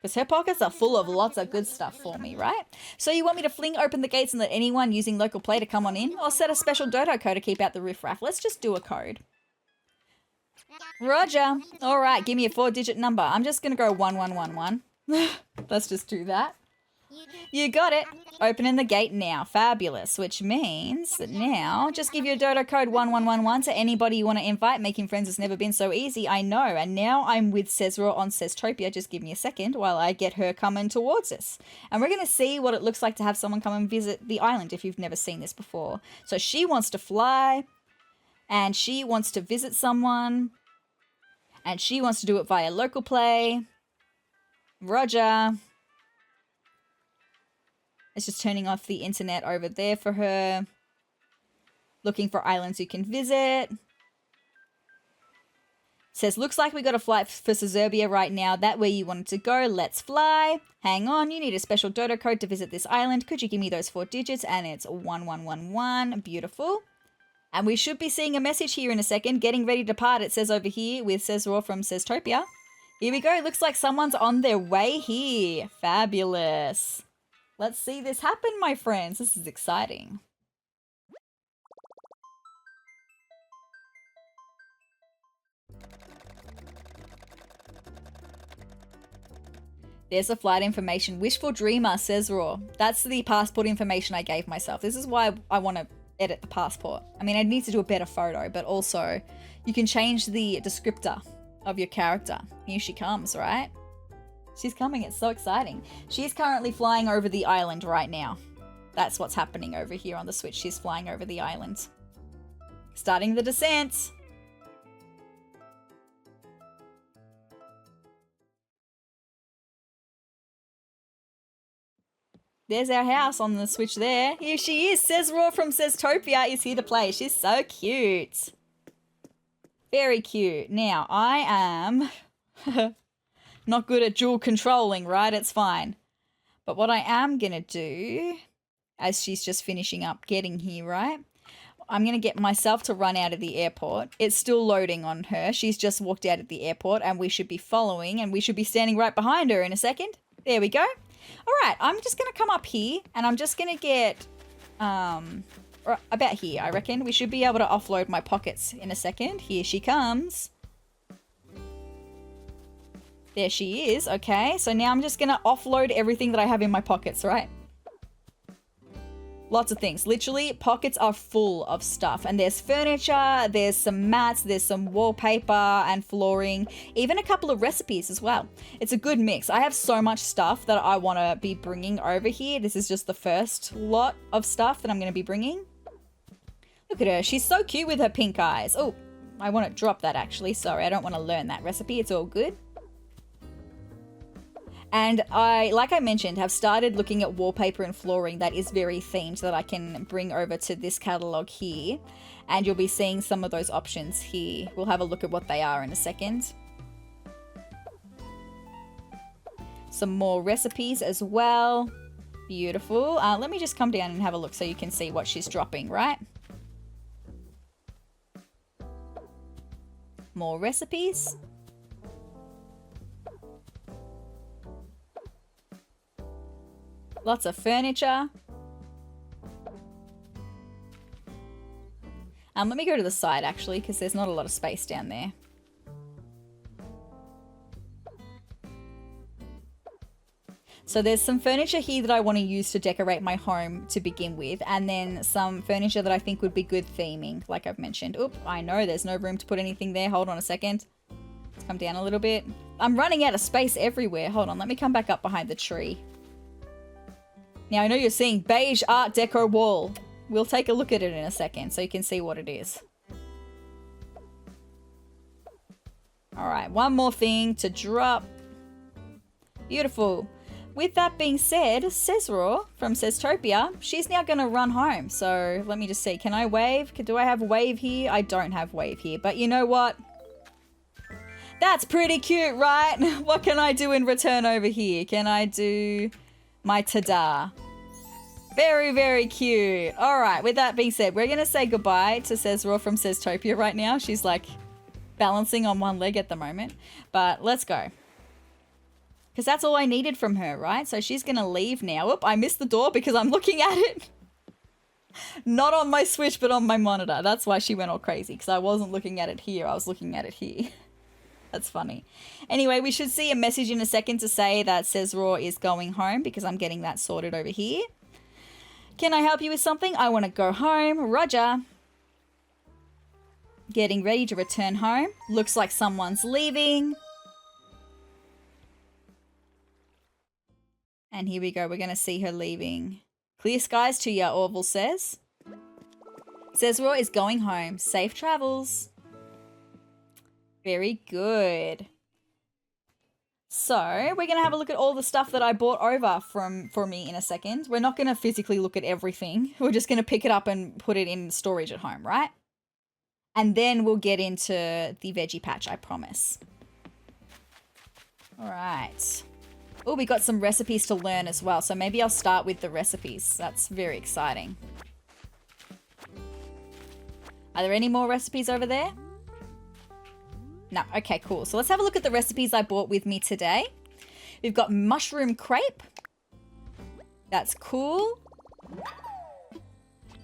Because her pockets are full of lots of good stuff for me, right? So you want me to fling open the gates and let anyone using local play to come on in? Or set a special dodo code to keep out the riffraff? Let's just do a code. Roger. All right, give me a 4-digit number. I'm just going to go 1111. Let's just do that. You got it. Opening the gate now. Fabulous. Which means that now, just give your dodo code 1111 to anybody you want to invite. Making friends has never been so easy, I know. And now I'm with SezRawrr on Sezurbia. Just give me a second while I get her coming towards us. And we're going to see what it looks like to have someone come and visit the island if you've never seen this before. So she wants to fly, and she wants to visit someone, and she wants to do it via local play. Roger. It's just turning off the internet over there for her. Looking for islands you can visit. Says, looks like we got a flight for Sezurbia right now. That where you wanted to go. Let's fly. Hang on, you need a special dodo code to visit this island. Could you give me those 4 digits? And it's 1111. Beautiful. And we should be seeing a message here in a second. Getting ready to depart, it says over here with SezRawrr from Sezurbia. Here we go. Looks like someone's on their way here. Fabulous. Let's see this happen, my friends. This is exciting. There's a flight information. Wishful dreamer, SezRawrr. That's the passport information I gave myself. This is why I want to edit the passport. I mean, I need to do a better photo, but also you can change the descriptor of your character. Here she comes, right? She's coming. It's so exciting. She's currently flying over the island right now. That's what's happening over here on the Switch. She's flying over the island. Starting the descent. There's our house on the Switch there. Here she is. SezRawrr from Sezurbia is here to play. She's so cute. Very cute. Now, I am not good at dual controlling, right? It's fine. But what I am going to do, as she's just finishing up getting here, right? I'm going to get myself to run out of the airport. It's still loading on her. She's just walked out of the airport and we should be following and we should be standing right behind her in a second. There we go. All right, I'm just going to come up here and I'm just going to get about here, I reckon. We should be able to offload my pockets in a second. Here she comes. There she is. Okay, so now I'm just going to offload everything that I have in my pockets, right? Lots of things. Literally, pockets are full of stuff. And there's furniture, there's some mats, there's some wallpaper and flooring, even a couple of recipes as well. It's a good mix. I have so much stuff that I want to be bringing over here. This is just the first lot of stuff that I'm going to be bringing. Look at her. She's so cute with her pink eyes. Oh, I want to drop that actually. Sorry, I don't want to learn that recipe. It's all good. And I, like I mentioned, have started looking at wallpaper and flooring that is very themed that I can bring over to this catalog here. And you'll be seeing some of those options here. We'll have a look at what they are in a second. Some more recipes as well. Beautiful. Let me just come down and have a look so you can see what she's dropping, right? More recipes. Lots of furniture. Let me go to the side actually, because there's not a lot of space down there. So there's some furniture here that I want to use to decorate my home to begin with, and then some furniture that I think would be good theming, like I've mentioned. Oop, I know there's no room to put anything there. Hold on a second. Let's come down a little bit. I'm running out of space everywhere. Hold on, let me come back up behind the tree. Now, I know you're seeing beige art deco wall. We'll take a look at it in a second so you can see what it is. All right, one more thing to drop. Beautiful. With that being said, SezRawrr from Sezurbia, she's now going to run home. So let me just see. Can I wave? Do I have wave here? I don't have wave here. But you know what? That's pretty cute, right? What can I do in return over here? Can I do... my ta-da. Very, very cute. All right, with that being said, we're going to say goodbye to SezRawrr from Sezurbia right now. She's like balancing on one leg at the moment. But let's go. Because that's all I needed from her, right? So she's going to leave now. Oop, I missed the door because I'm looking at it. Not on my Switch, but on my monitor. That's why she went all crazy. Because I wasn't looking at it here. I was looking at it here. That's funny. Anyway, we should see a message in a second to say that SezRawrr is going home because I'm getting that sorted over here. Can I help you with something? I want to go home. Roger. Getting ready to return home. Looks like someone's leaving. And here we go. We're going to see her leaving. Clear skies to ya, Orville says. SezRawrr is going home. Safe travels. Very good. So, we're going to have a look at all the stuff that I bought over for me in a second. We're not going to physically look at everything. We're just going to pick it up and put it in storage at home, right? And then we'll get into the veggie patch, I promise. All right. Oh, we got some recipes to learn as well. So maybe I'll start with the recipes. That's very exciting. Are there any more recipes over there? No. Okay, cool. So let's have a look at the recipes I bought with me today. We've got mushroom crepe. That's cool.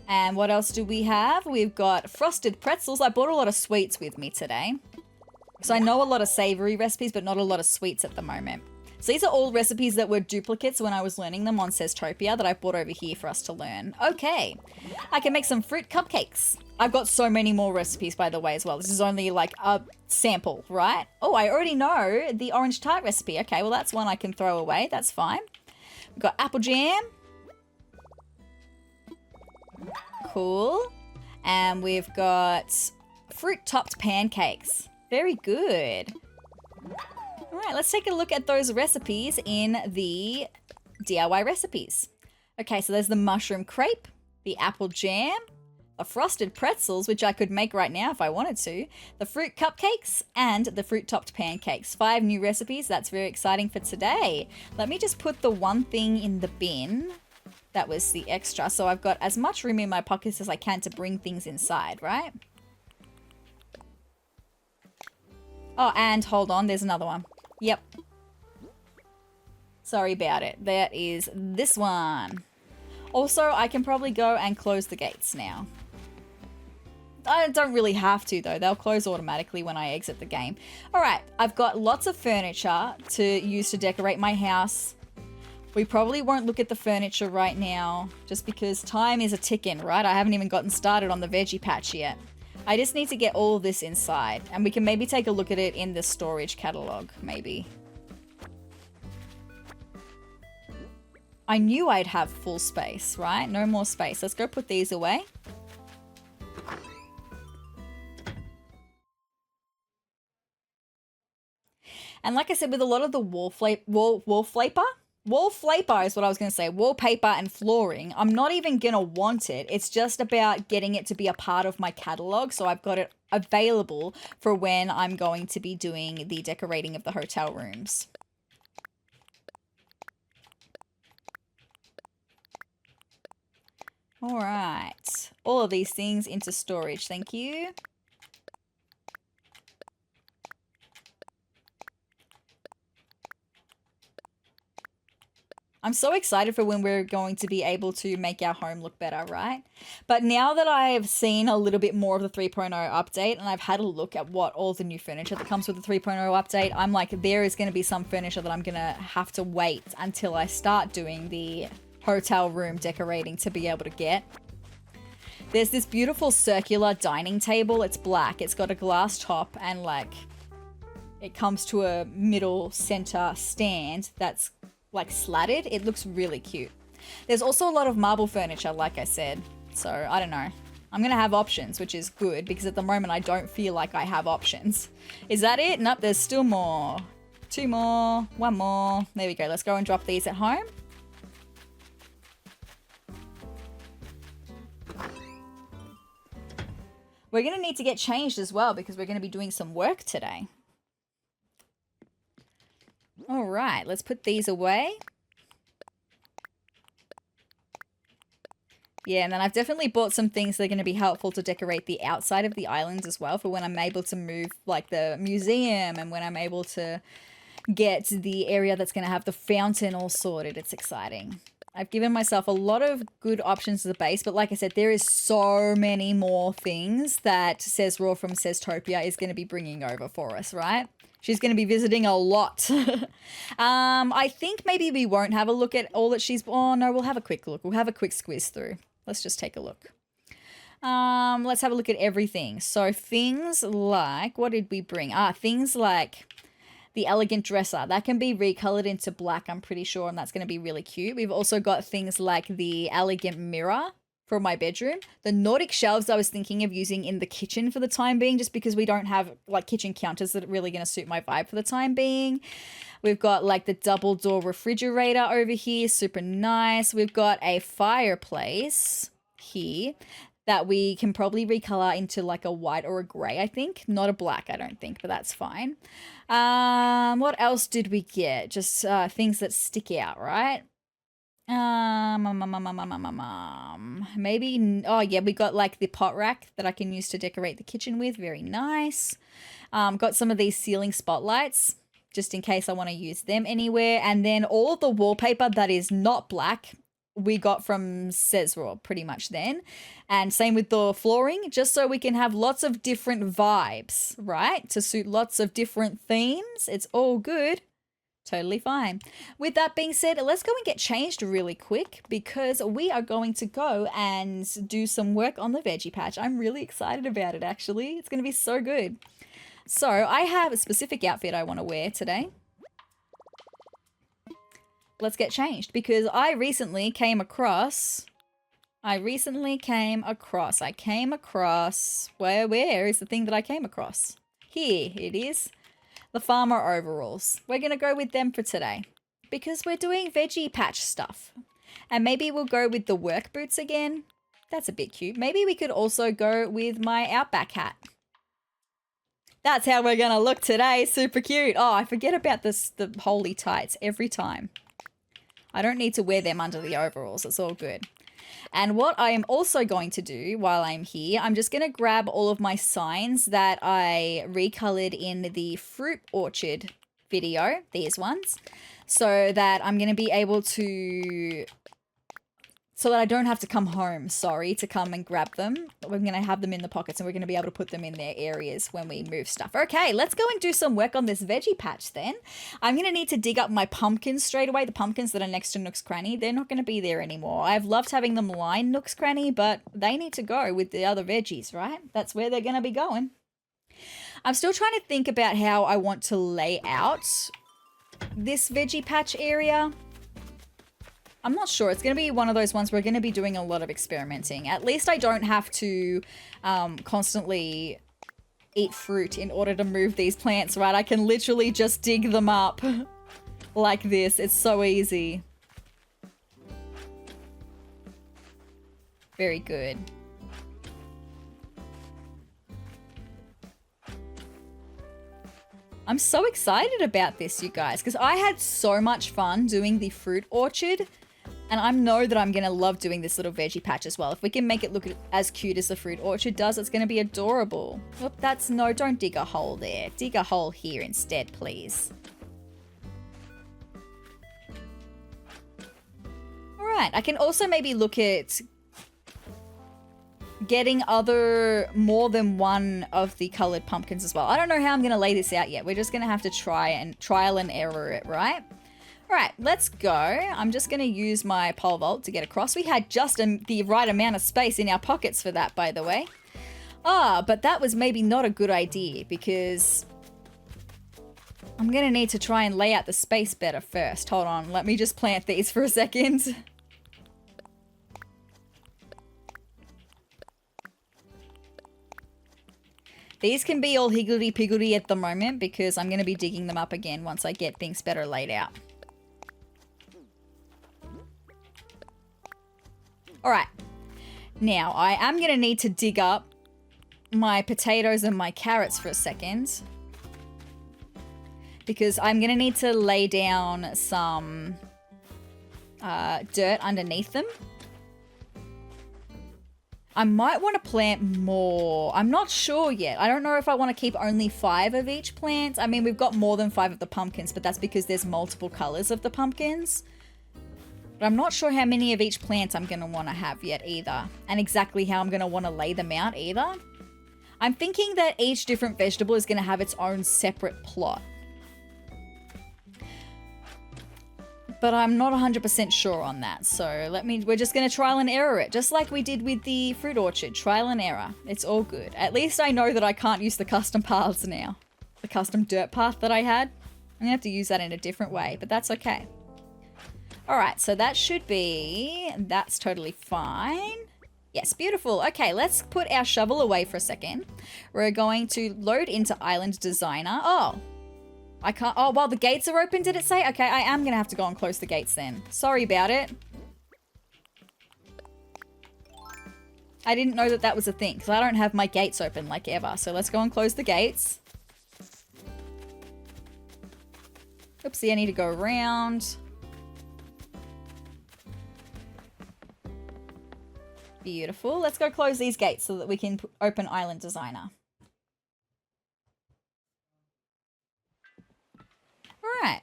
And what else do we have? We've got frosted pretzels. I bought a lot of sweets with me today. So I know a lot of savory recipes, but not a lot of sweets at the moment. So these are all recipes that were duplicates when I was learning them on Sezurbia that I brought over here for us to learn. Okay, I can make some fruit cupcakes. I've got so many more recipes, by the way, as well. This is only like a sample, right? Oh, I already know the orange tart recipe. Okay, well, that's one I can throw away. That's fine. We've got apple jam. Cool. And we've got fruit-topped pancakes. Very good. All right, let's take a look at those recipes in the DIY recipes. Okay, so there's the mushroom crepe, the apple jam, the frosted pretzels, which I could make right now if I wanted to, the fruit cupcakes, and the fruit-topped pancakes. 5 new recipes. That's very exciting for today. Let me just put the one thing in the bin. That was the extra. So I've got as much room in my pockets as I can to bring things inside, right? Oh, and hold on. There's another one. Yep. Sorry about it. That is this one. Also, I can probably go and close the gates now. I don't really have to, though. They'll close automatically when I exit the game. All right, I've got lots of furniture to use to decorate my house. We probably won't look at the furniture right now, just because time is a ticking, right? I haven't even gotten started on the veggie patch yet. I just need to get all this inside, and we can maybe take a look at it in the storage catalog, maybe. I knew I'd have full space, right? No more space. Let's go put these away. And like I said, with a lot of the wallpaper is what I was going to say, wallpaper and flooring, I'm not even going to want it. It's just about getting it to be a part of my catalog, so I've got it available for when I'm going to be doing the decorating of the hotel rooms. All right, all of these things into storage, thank you. I'm so excited for when we're going to be able to make our home look better, right? But now that I've seen a little bit more of the 3.0 update and I've had a look at what all the new furniture that comes with the 3.0 update, I'm like, there is going to be some furniture that I'm going to have to wait until I start doing the hotel room decorating to be able to get. There's this beautiful circular dining table. It's black. It's got a glass top and like it comes to a middle center stand that's like slatted. It looks really cute. There's also a lot of marble furniture, like I said. So I don't know. I'm going to have options, which is good because at the moment I don't feel like I have options. Is that it? Nope, there's still more. 2 more, 1 more. There we go. Let's go and drop these at home. We're going to need to get changed as well because we're going to be doing some work today. All right, let's put these away. Yeah, and then I've definitely bought some things that are going to be helpful to decorate the outside of the island as well for when I'm able to move like the museum and when I'm able to get the area that's going to have the fountain all sorted. It's exciting. I've given myself a lot of good options as a base, but like I said, there is so many more things that SezRawrr from Sezurbia is going to be bringing over for us, right? She's going to be visiting a lot. I think maybe we won't have a look at all that she's... Oh, no, we'll have a quick look. We'll have a quick squiz through. Let's just take a look. Let's have a look at everything. So things like... What did we bring? Things like the elegant dresser. That can be recolored into black, I'm pretty sure, and that's going to be really cute. We've also got things like the elegant mirror for my bedroom. The Nordic shelves I was thinking of using in the kitchen for the time being, just because we don't have like kitchen counters that are really going to suit my vibe for the time being. We've got like the double door refrigerator over here, super nice. We've got a fireplace here that we can probably recolor into like a white or a gray, I think. Not a black, I don't think, but that's fine. What else did we get? Just things that stick out, right? Maybe, oh yeah, we got like the pot rack that I can use to decorate the kitchen with. Very nice. Got some of these ceiling spotlights just in case I want to use them anywhere. And then all of the wallpaper that is not black we got from SezRawrr pretty much then. And same with the flooring, just so we can have lots of different vibes, right? To suit lots of different themes. It's all good. Totally fine. With that being said, let's go and get changed really quick because we are going to go and do some work on the veggie patch. I'm really excited about it, actually. It's going to be so good. So I have a specific outfit I want to wear today. Let's get changed because I came across, where is the thing that I came across? Here it is. The farmer overalls. We're going to go with them for today because we're doing veggie patch stuff. And maybe we'll go with the work boots again. That's a bit cute. Maybe we could also go with my Outback hat. That's how we're going to look today. Super cute. Oh, I forget about the holy tights every time. I don't need to wear them under the overalls. It's all good. And what I am also going to do while I'm here, I'm just going to grab all of my signs that I recolored in the fruit orchard video, these ones, so that I'm going to be able to, so that I don't have to come home, to come and grab them. We're going to have them in the pockets and we're going to be able to put them in their areas when we move stuff. Okay, let's go and do some work on this veggie patch then. I'm going to need to dig up my pumpkins straight away. The pumpkins that are next to Nook's Cranny, they're not going to be there anymore. I've loved having them line Nook's Cranny, but they need to go with the other veggies, right? That's where they're going to be going. I'm still trying to think about how I want to lay out this veggie patch area. I'm not sure. It's going to be one of those ones where we're going to be doing a lot of experimenting. At least I don't have to constantly eat fruit in order to move these plants, right? I can literally just dig them up like this. It's so easy. Very good. I'm so excited about this, you guys, because I had so much fun doing the fruit orchard. And I know that I'm going to love doing this little veggie patch as well. If we can make it look as cute as the fruit orchard does, it's going to be adorable. Oop, don't dig a hole there. Dig a hole here instead, please. All right, I can also maybe look at getting more than one of the colored pumpkins as well. I don't know how I'm going to lay this out yet. We're just going to have to trial and error it, right? All right, let's go. I'm just going to use my pole vault to get across. We had just the right amount of space in our pockets for that, by the way. But that was maybe not a good idea because I'm going to need to try and lay out the space better first. Hold on, let me just plant these for a second. These can be all higgledy-piggledy at the moment because I'm going to be digging them up again once I get things better laid out. All right, now I am going to need to dig up my potatoes and my carrots for a second because I'm going to need to lay down some dirt underneath them. I might want to plant more. I'm not sure yet. I don't know if I want to keep only 5 of each plant. I mean, we've got more than 5 of the pumpkins, but that's because there's multiple colors of the pumpkins. But I'm not sure how many of each plant I'm going to want to have yet either. And exactly how I'm going to want to lay them out either. I'm thinking that each different vegetable is going to have its own separate plot. But I'm not 100% sure on that. So we're just going to trial and error it. Just like we did with the fruit orchard. Trial and error. It's all good. At least I know that I can't use the custom paths now. The custom dirt path that I had. I'm going to have to use that in a different way. But that's okay. Alright, so that's totally fine. Yes, beautiful. Okay, let's put our shovel away for a second. We're going to load into Island Designer. Oh, I can't. Oh, well, the gates are open, did it say? Okay, I am going to have to go and close the gates then. Sorry about it. I didn't know that that was a thing because I don't have my gates open like ever. So let's go and close the gates. Oopsie, I need to go around. Beautiful. Let's go close these gates so that we can open Island Designer. Alright.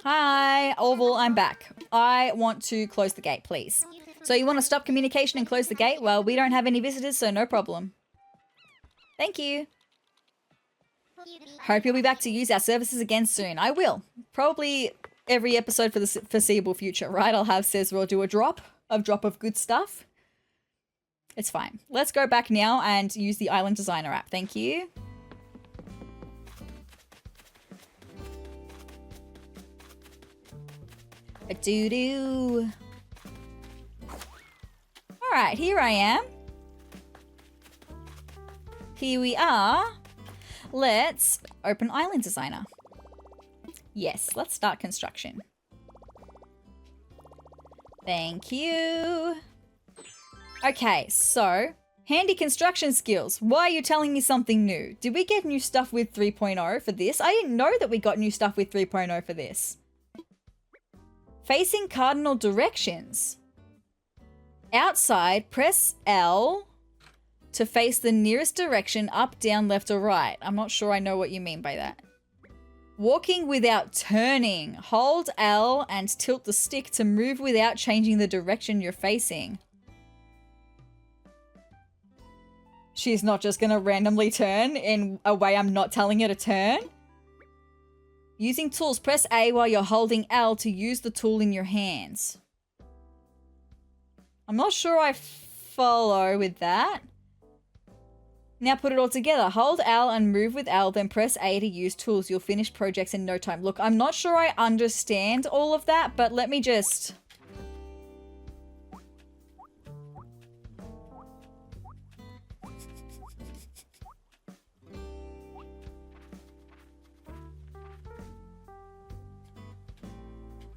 Hi, Orville, I'm back. I want to close the gate, please. So you want to stop communication and close the gate? Well, we don't have any visitors, so no problem. Thank you. Hope you'll be back to use our services again soon. I will. Probably every episode for the foreseeable future, right? I'll have SezRawrr do a drop of good stuff. It's fine. Let's go back now and use the Island Designer app. Thank you. A-doo-doo. All right, here I am. Here we are. Let's open Island Designer. Yes, let's start construction. Thank you. Okay, so handy construction skills. Why are you telling me something new? Did we get new stuff with 3.0 for this? I didn't know that we got new stuff with 3.0 for this. Facing cardinal directions. Outside, press L to face the nearest direction, up, down, left, or right. I'm not sure I know what you mean by that. Walking without turning. Hold L and tilt the stick to move without changing the direction you're facing. She's not just going to randomly turn in a way I'm not telling her to turn. Using tools. Press A while you're holding L to use the tool in your hands. I'm not sure I follow with that. Now put it all together. Hold L and move with L, then press A to use tools. You'll finish projects in no time. Look, I'm not sure I understand all of that, but let me just...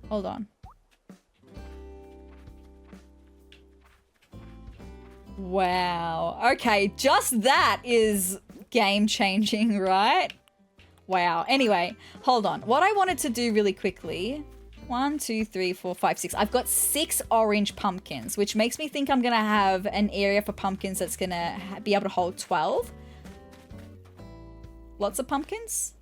Hold on. Wow. Okay, just that is game-changing, right? Wow. Anyway, hold on. What I wanted to do really quickly... 1, 2, 3, 4, 5, 6. I've got 6 orange pumpkins, which makes me think I'm going to have an area for pumpkins that's going to be able to hold 12. Lots of pumpkins.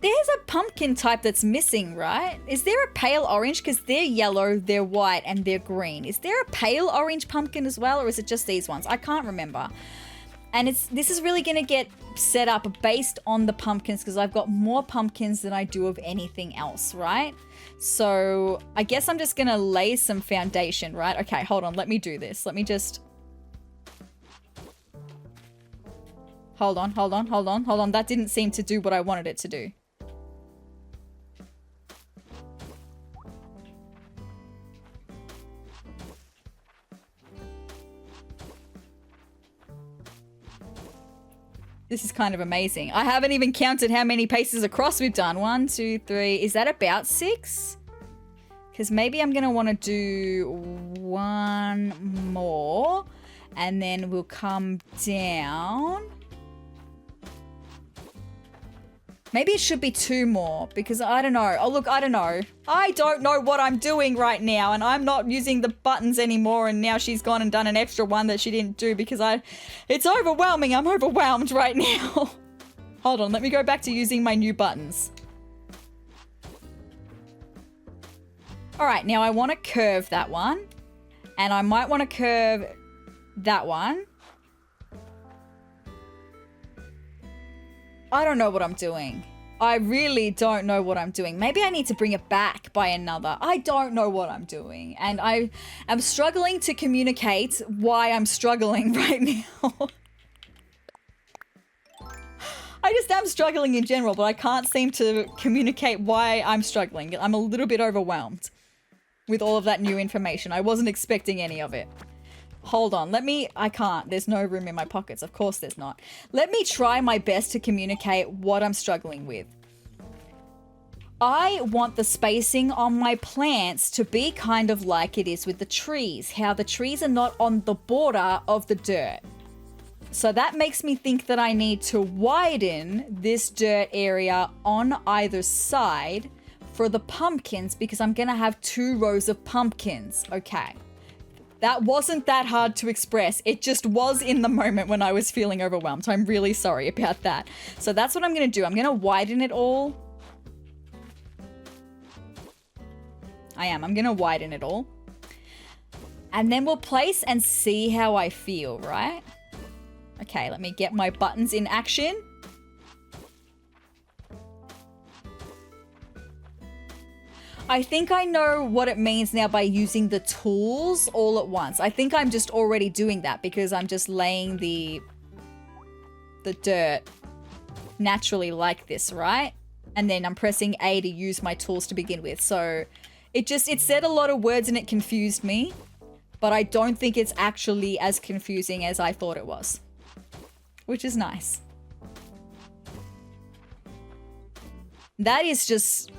There's a pumpkin type that's missing, right? Is there a pale orange? Because they're yellow, they're white, and they're green. Is there a pale orange pumpkin as well, or is it just these ones? I can't remember. And this is really going to get set up based on the pumpkins, because I've got more pumpkins than I do of anything else, right? So I guess I'm just going to lay some foundation, right? Okay, hold on. Let me do this. Let me just... Hold on. That didn't seem to do what I wanted it to do. This is kind of amazing. I haven't even counted how many paces across we've done. 1, 2, 3. Is that about 6? Because maybe I'm going to want to do one more. And then we'll come down. Maybe it should be 2 more, because I don't know. Oh, look, I don't know. I don't know what I'm doing right now, and I'm not using the buttons anymore, and now she's gone and done an extra one that she didn't do because it's overwhelming. I'm overwhelmed right now. Hold on, let me go back to using my new buttons. All right, now I want to curve that one, and I might want to curve that one. I don't know what I'm doing. I really don't know what I'm doing. Maybe I need to bring it back by another. I don't know what I'm doing. And I am struggling to communicate why I'm struggling right now. I just am struggling in general, but I can't seem to communicate why I'm struggling. I'm a little bit overwhelmed with all of that new information. I wasn't expecting any of it. Hold on, I can't. There's no room in my pockets. Of course there's not. Let me try my best to communicate what I'm struggling with. I want the spacing on my plants to be kind of like it is with the trees. How the trees are not on the border of the dirt. So that makes me think that I need to widen this dirt area on either side for the pumpkins, because I'm going to have 2 rows of pumpkins. Okay. That wasn't that hard to express. It just was in the moment when I was feeling overwhelmed. So I'm really sorry about that. So that's what I'm going to do. I'm going to widen it all. I'm going to widen it all. And then we'll place and see how I feel, right? Okay, let me get my buttons in action. I think I know what it means now by using the tools all at once. I think I'm just already doing that because I'm just laying the dirt naturally like this, right? And then I'm pressing A to use my tools to begin with. So it said a lot of words and it confused me, but I don't think it's actually as confusing as I thought it was, which is nice. That is just,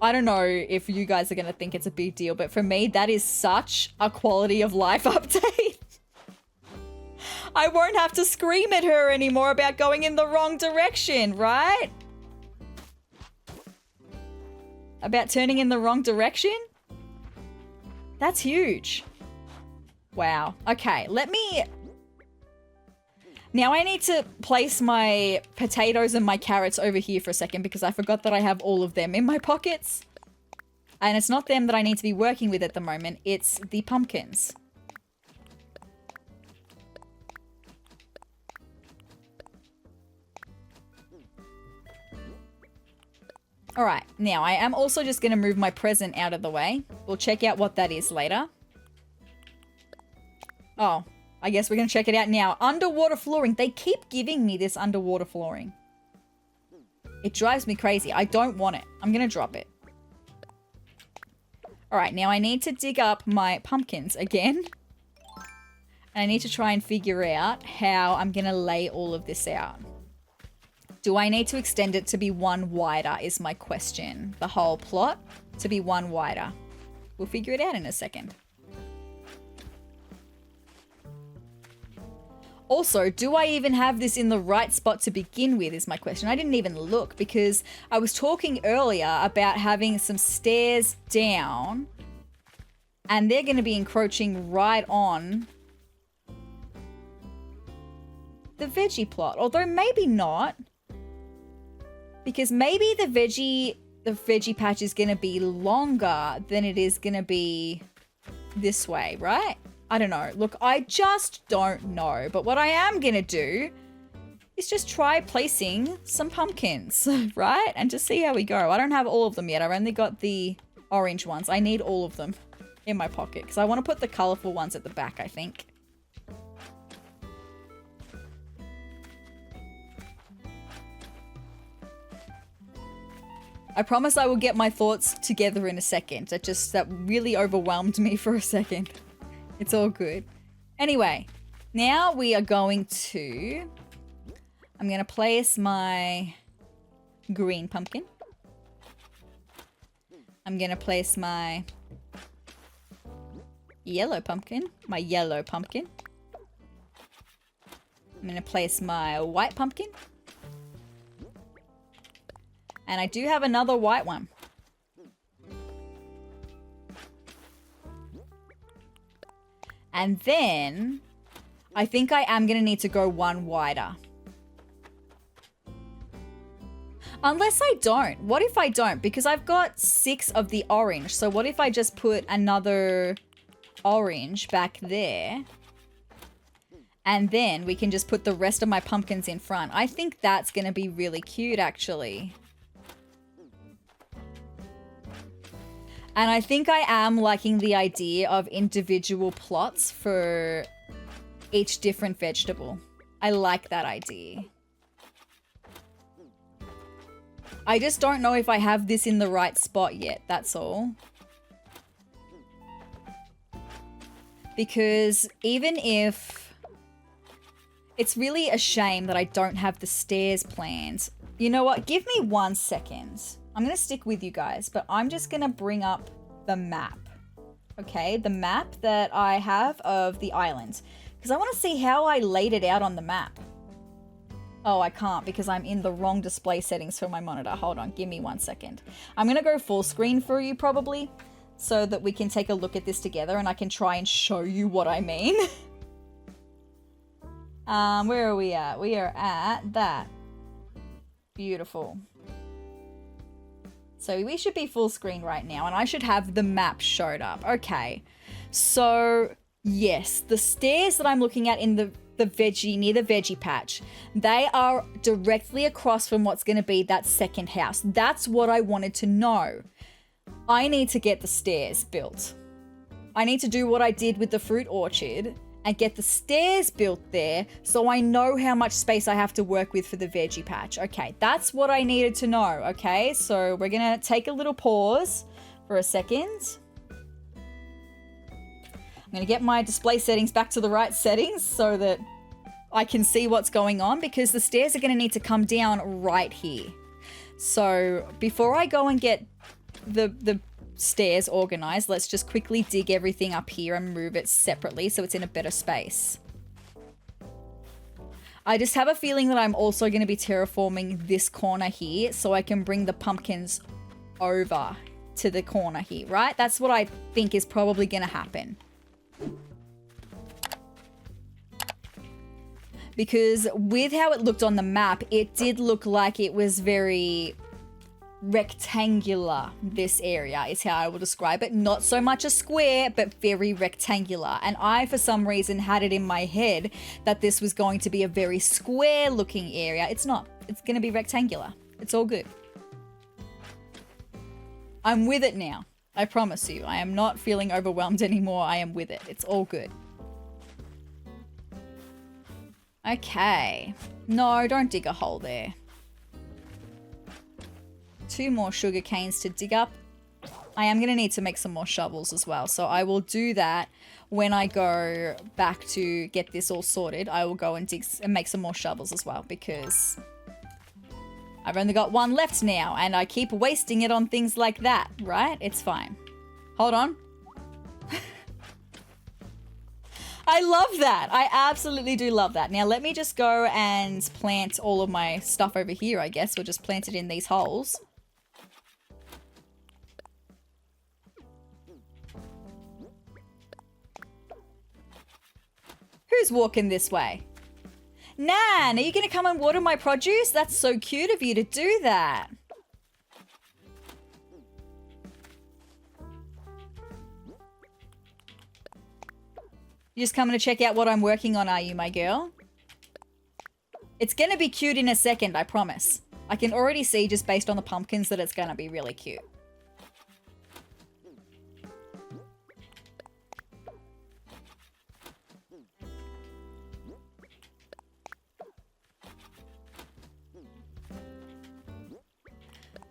I don't know if you guys are going to think it's a big deal, but for me, that is such a quality of life update. I won't have to scream at her anymore about going in the wrong direction, right? About turning in the wrong direction? That's huge. Wow. Okay, let me... Now I need to place my potatoes and my carrots over here for a second because I forgot that I have all of them in my pockets. And it's not them that I need to be working with at the moment, it's the pumpkins. All right, now I am also just going to move my present out of the way. We'll check out what that is later. Oh, I guess we're going to check it out now. Underwater flooring. They keep giving me this underwater flooring. It drives me crazy. I don't want it. I'm going to drop it. All right, now I need to dig up my pumpkins again. And I need to try and figure out how I'm going to lay all of this out. Do I need to extend it to be one wider is my question. The whole plot to be one wider. We'll figure it out in a second. Also, do I even have this in the right spot to begin with is my question. I didn't even look because I was talking earlier about having some stairs down and they're going to be encroaching right on the veggie plot. Although maybe not. Because maybe the veggie patch is going to be longer than it is going to be this way, right? I don't know. Look, I just don't know. But what I am going to do is just try placing some pumpkins, right? And just see how we go. I don't have all of them yet. I've only got the orange ones. I need all of them in my pocket because I want to put the colorful ones at the back, I think. I promise I will get my thoughts together in a second. That really overwhelmed me for a second. It's all good. Anyway, now we are going to... I'm going to place my green pumpkin. I'm going to place my yellow pumpkin. I'm going to place my white pumpkin. And I do have another white one. And then I think I am going to need to go one wider. Unless I don't. What if I don't? Because I've got 6 of the orange. So what if I just put another orange back there? And then we can just put the rest of my pumpkins in front. I think that's going to be really cute, actually. And I think I am liking the idea of individual plots for each different vegetable. I like that idea. I just don't know if I have this in the right spot yet, that's all. Because even if... It's really a shame that I don't have the stairs planned. You know what? Give me 1 second. I'm going to stick with you guys, but I'm just going to bring up the map. Okay, the map that I have of the island. Because I want to see how I laid it out on the map. Oh, I can't because I'm in the wrong display settings for my monitor. Hold on, give me 1 second. I'm going to go full screen for you probably, so that we can take a look at this together and I can try and show you what I mean. Where are we at? We are at that. Beautiful. So we should be full screen right now and I should have the map showed up. Okay, so yes, the stairs that I'm looking at in the the veggie, near the veggie patch. They are directly across from what's going to be that second house. That's what I wanted to know. I need to get the stairs built. I need to do what I did with the fruit orchard and get the stairs built there so I know how much space I have to work with for the veggie patch. Okay, that's what I needed to know, okay? So we're gonna take a little pause for a second. I'm gonna get my display settings back to the right settings so that I can see what's going on, because the stairs are gonna need to come down right here. So before I go and get the stairs organized, let's just quickly dig everything up here and move it separately so it's in a better space. I just have a feeling that I'm also going to be terraforming this corner here so I can bring the pumpkins over to the corner here, right? That's what I think is probably going to happen. Because with how it looked on the map, it did look like it was very rectangular. This area is how I will describe it. Not so much a square, but very rectangular. And I, for some reason, had it in my head that this was going to be a very square looking area. It's not. It's going to be rectangular. It's all good. I'm with it now. I promise you. I am not feeling overwhelmed anymore. I am with it. It's all good. Okay. No, don't dig a hole there. 2 more sugar canes to dig up. I am going to need to make some more shovels as well. So I will do that when I go back to get this all sorted. I will go and dig and make some more shovels as well, because I've only got 1 left now and I keep wasting it on things like that, right? It's fine. Hold on. I love that. I absolutely do love that. Now let me just go and plant all of my stuff over here, I guess. We'll just plant it in these holes. Who's walking this way? Nan, are you going to come and water my produce? That's so cute of you to do that. You're just coming to check out what I'm working on, are you, my girl? It's going to be cute in a second, I promise. I can already see, just based on the pumpkins, that it's going to be really cute.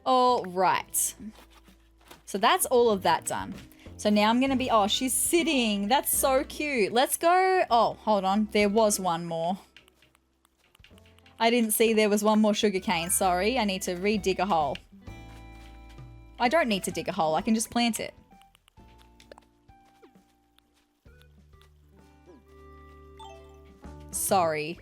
All right. So that's all of that done. So now I'm going to be... Oh, she's sitting. That's so cute. Let's go... Oh, hold on. There was one more. I didn't see there was one more sugarcane. Sorry. I need to re-dig a hole. I don't need to dig a hole. I can just plant it. Sorry.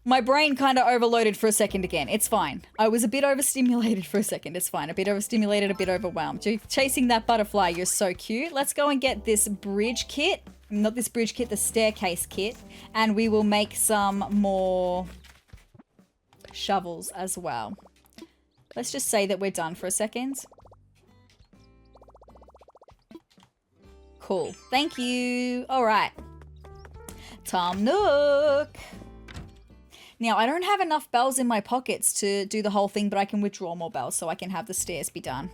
My brain kind of overloaded for a second again. It's fine. I was a bit overstimulated for a second. It's fine. A bit overstimulated, a bit overwhelmed. You're chasing that butterfly. You're so cute. Let's go and get this bridge kit. Not this bridge kit, the staircase kit. And we will make some more shovels as well. Let's just say that we're done for a second. Cool. Thank you. All right. Tom Nook. Now, I don't have enough bells in my pockets to do the whole thing, but I can withdraw more bells so I can have the stairs be done.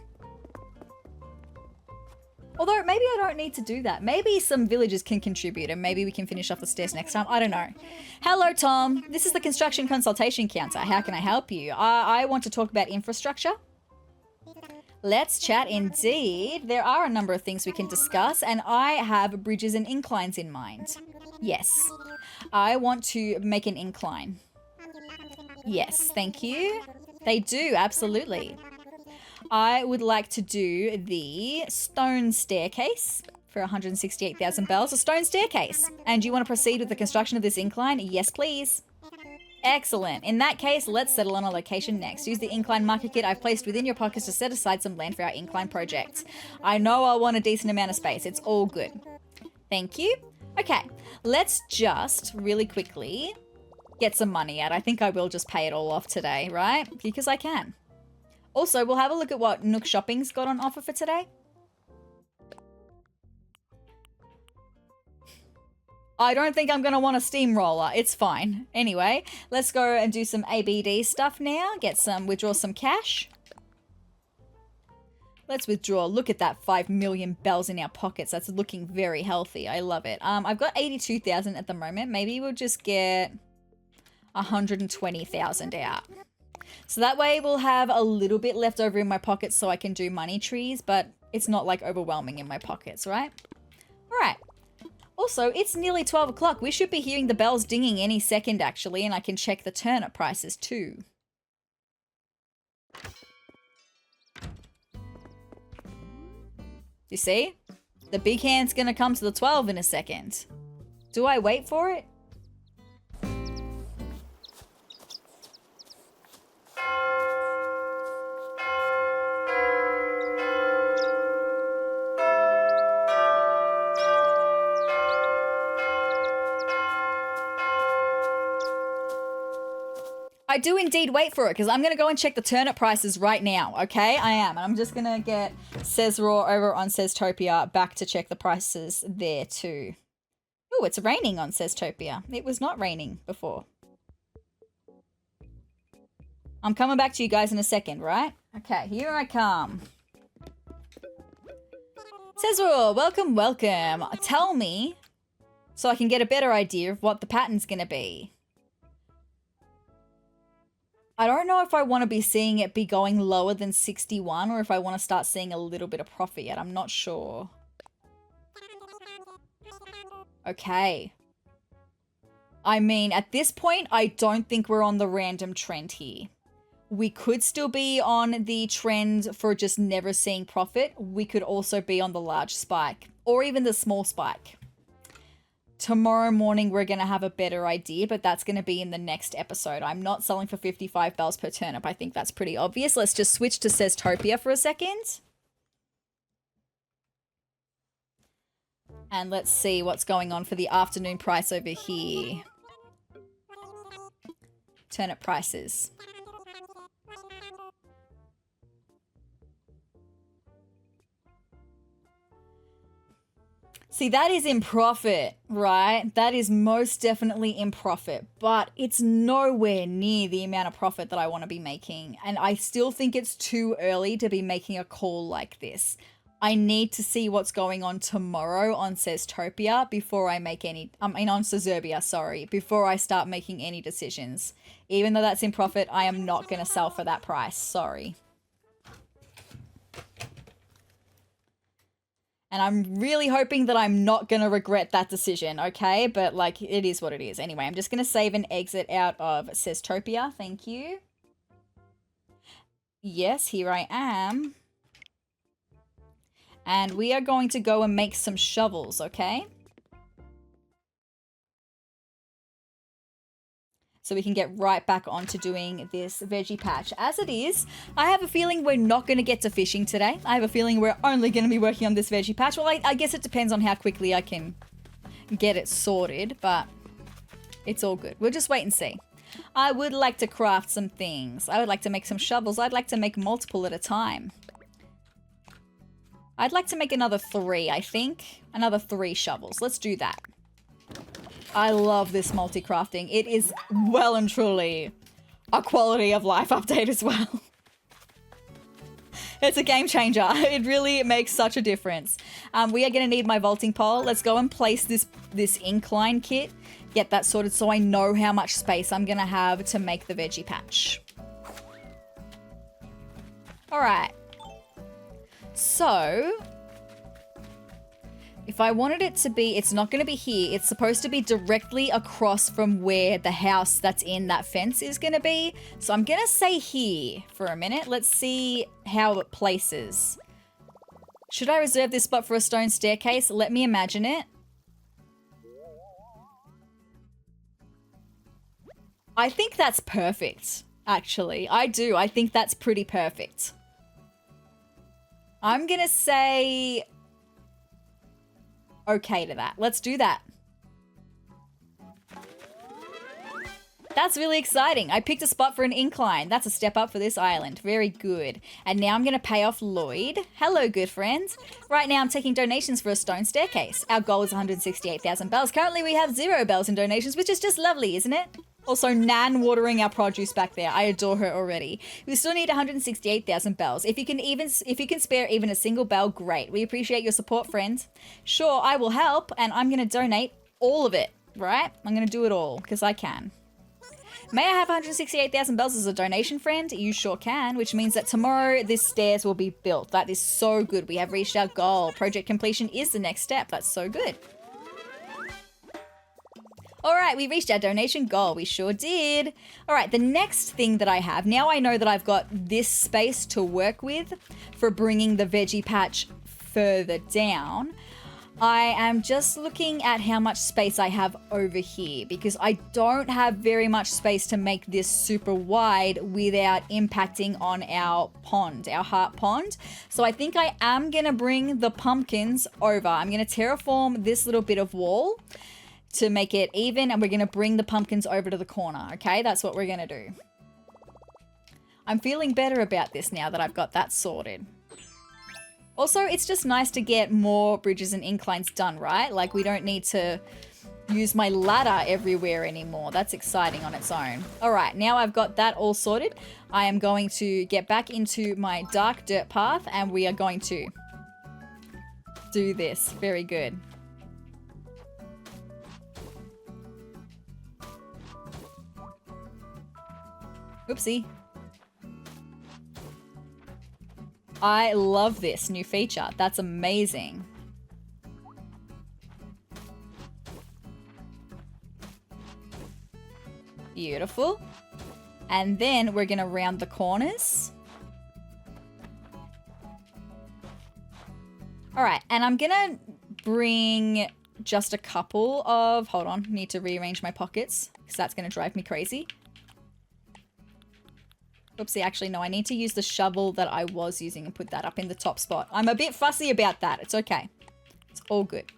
Although, maybe I don't need to do that. Maybe some villagers can contribute and maybe we can finish off the stairs next time. I don't know. Hello, Tom. This is the construction consultation counter. How can I help you? I want to talk about infrastructure. Let's chat indeed. There are a number of things we can discuss, and I have bridges and inclines in mind. Yes. I want to make an incline. Yes, thank you. They do, absolutely. I would like to do the stone staircase for 168,000 bells. A stone staircase. And do you want to proceed with the construction of this incline? Yes, please. Excellent. In that case, let's settle on a location next. Use the incline marker kit I've placed within your pockets to set aside some land for our incline project. I know I'll want a decent amount of space. It's all good. Thank you. Okay, let's just really quickly get some money out. I think I will just pay it all off today, right? Because I can. Also, we'll have a look at what Nook Shopping's got on offer for today. I don't think I'm going to want a steamroller. It's fine. Anyway, let's go and do some ABD stuff now. Withdraw some cash. Let's withdraw. Look at that 5 million bells in our pockets. That's looking very healthy. I love it. I've got 82,000 at the moment. Maybe we'll just get 120,000 out. So that way we'll have a little bit left over in my pockets so I can do money trees, but it's not like overwhelming in my pockets, right? All right. Also, it's nearly 12 o'clock. We should be hearing the bells dinging any second, actually, and I can check the turnip prices too. You see? The big hand's gonna come to the 12 in a second. Do I wait for it? I do indeed wait for it because I'm going to go and check the turnip prices right now, okay? I am. And I'm just going to get SezRawrr over on Sezurbia back to check the prices there too. Oh, it's raining on Sezurbia. It was not raining before. I'm coming back to you guys in a second, right? Okay, here I come. SezRawrr, welcome, welcome. Tell me so I can get a better idea of what the pattern's going to be. I don't know if I want to be seeing it be going lower than 61 or if I want to start seeing a little bit of profit yet. I'm not sure. Okay. I mean, at this point, I don't think we're on the random trend here. We could still be on the trend for just never seeing profit. We could also be on the large spike or even the small spike. Tomorrow morning, we're going to have a better idea, but that's going to be in the next episode. I'm not selling for 55 bells per turnip. I think that's pretty obvious. Let's just switch to Sezurbia for a second. And let's see what's going on for the afternoon price over here. Turnip prices. See, that is in profit, right? That is most definitely in profit, but it's nowhere near the amount of profit that I want to be making. And I still think it's too early to be making a call like this. I need to see what's going on tomorrow on Sezurbia before I make any, on Sezurbia, sorry, before I start making any decisions. Even though that's in profit, I am not going to sell for that price. Sorry. And I'm really hoping that I'm not going to regret that decision, okay? But, like, it is what it is. Anyway, I'm just going to save and exit out of Sezurbia. Thank you. Yes, here I am. And we are going to go and make some shovels, okay? So we can get right back onto doing this veggie patch. As it is, I have a feeling we're not going to get to fishing today. I have a feeling we're only going to be working on this veggie patch. Well, I guess it depends on how quickly I can get it sorted, but it's all good. We'll just wait and see. I would like to craft some things. I would like to make some shovels. I'd like to make multiple at a time. I'd like to make another 3, I think. Another 3 shovels. Let's do that. I love this multi-crafting. It is well and truly a quality of life update as well. It's a game changer. It really makes such a difference. We are going to need my vaulting pole. Let's go and place this incline kit. Get that sorted so I know how much space I'm going to have to make the veggie patch. All right. So if I wanted it to be, it's not going to be here. It's supposed to be directly across from where the house that's in that fence is going to be. So I'm going to say here for a minute. Let's see how it places. Should I reserve this spot for a stone staircase? Let me imagine it. I think that's perfect, actually. I do. I think that's pretty perfect. I'm going to say okay to that. Let's do that. that's really exciting. I picked a spot for an incline. That's a step up for this island. Very good. And now I'm going to pay off Lloyd. Hello, good friends. Right now I'm taking donations for a stone staircase. Our goal is 168,000 bells. Currently we have 0 bells in donations, which is just lovely, isn't it? Also, Nan watering our produce back there. I adore her already. We still need 168,000 bells. If you can spare even a single bell, great. We appreciate your support, friends. Sure, I will help, and I'm going to donate all of it, right? I'm going to do it all, because I can. May I have 168,000 bells as a donation, friend? You sure can, which means that tomorrow this stairs will be built. That is so good. We have reached our goal. Project completion is the next step. That's so good. All right, we reached our donation goal. We sure did. All right, the next thing that I have, now I know that I've got this space to work with for bringing the veggie patch further down. I am just looking at how much space I have over here because I don't have very much space to make this super wide without impacting on our pond, our heart pond. So I think I am going to bring the pumpkins over. I'm going to terraform this little bit of wall to make it even, and we're going to bring the pumpkins over to the corner, okay? That's what we're going to do. I'm feeling better about this now that I've got that sorted. Also, it's just nice to get more bridges and inclines done, right? Like, we don't need to use my ladder everywhere anymore. That's exciting on its own. All right, now I've got that all sorted. I am going to get back into my dark dirt path, and we are going to do this. Very good. Oopsie. I love this new feature. That's amazing. Beautiful. And then we're going to round the corners. All right, and I'm going to bring just a couple of... Hold on, need to rearrange my pockets because that's going to drive me crazy. Oopsie, actually, no, I need to use the shovel that I was using and put that up in the top spot. I'm a bit fussy about that. It's okay. It's all good.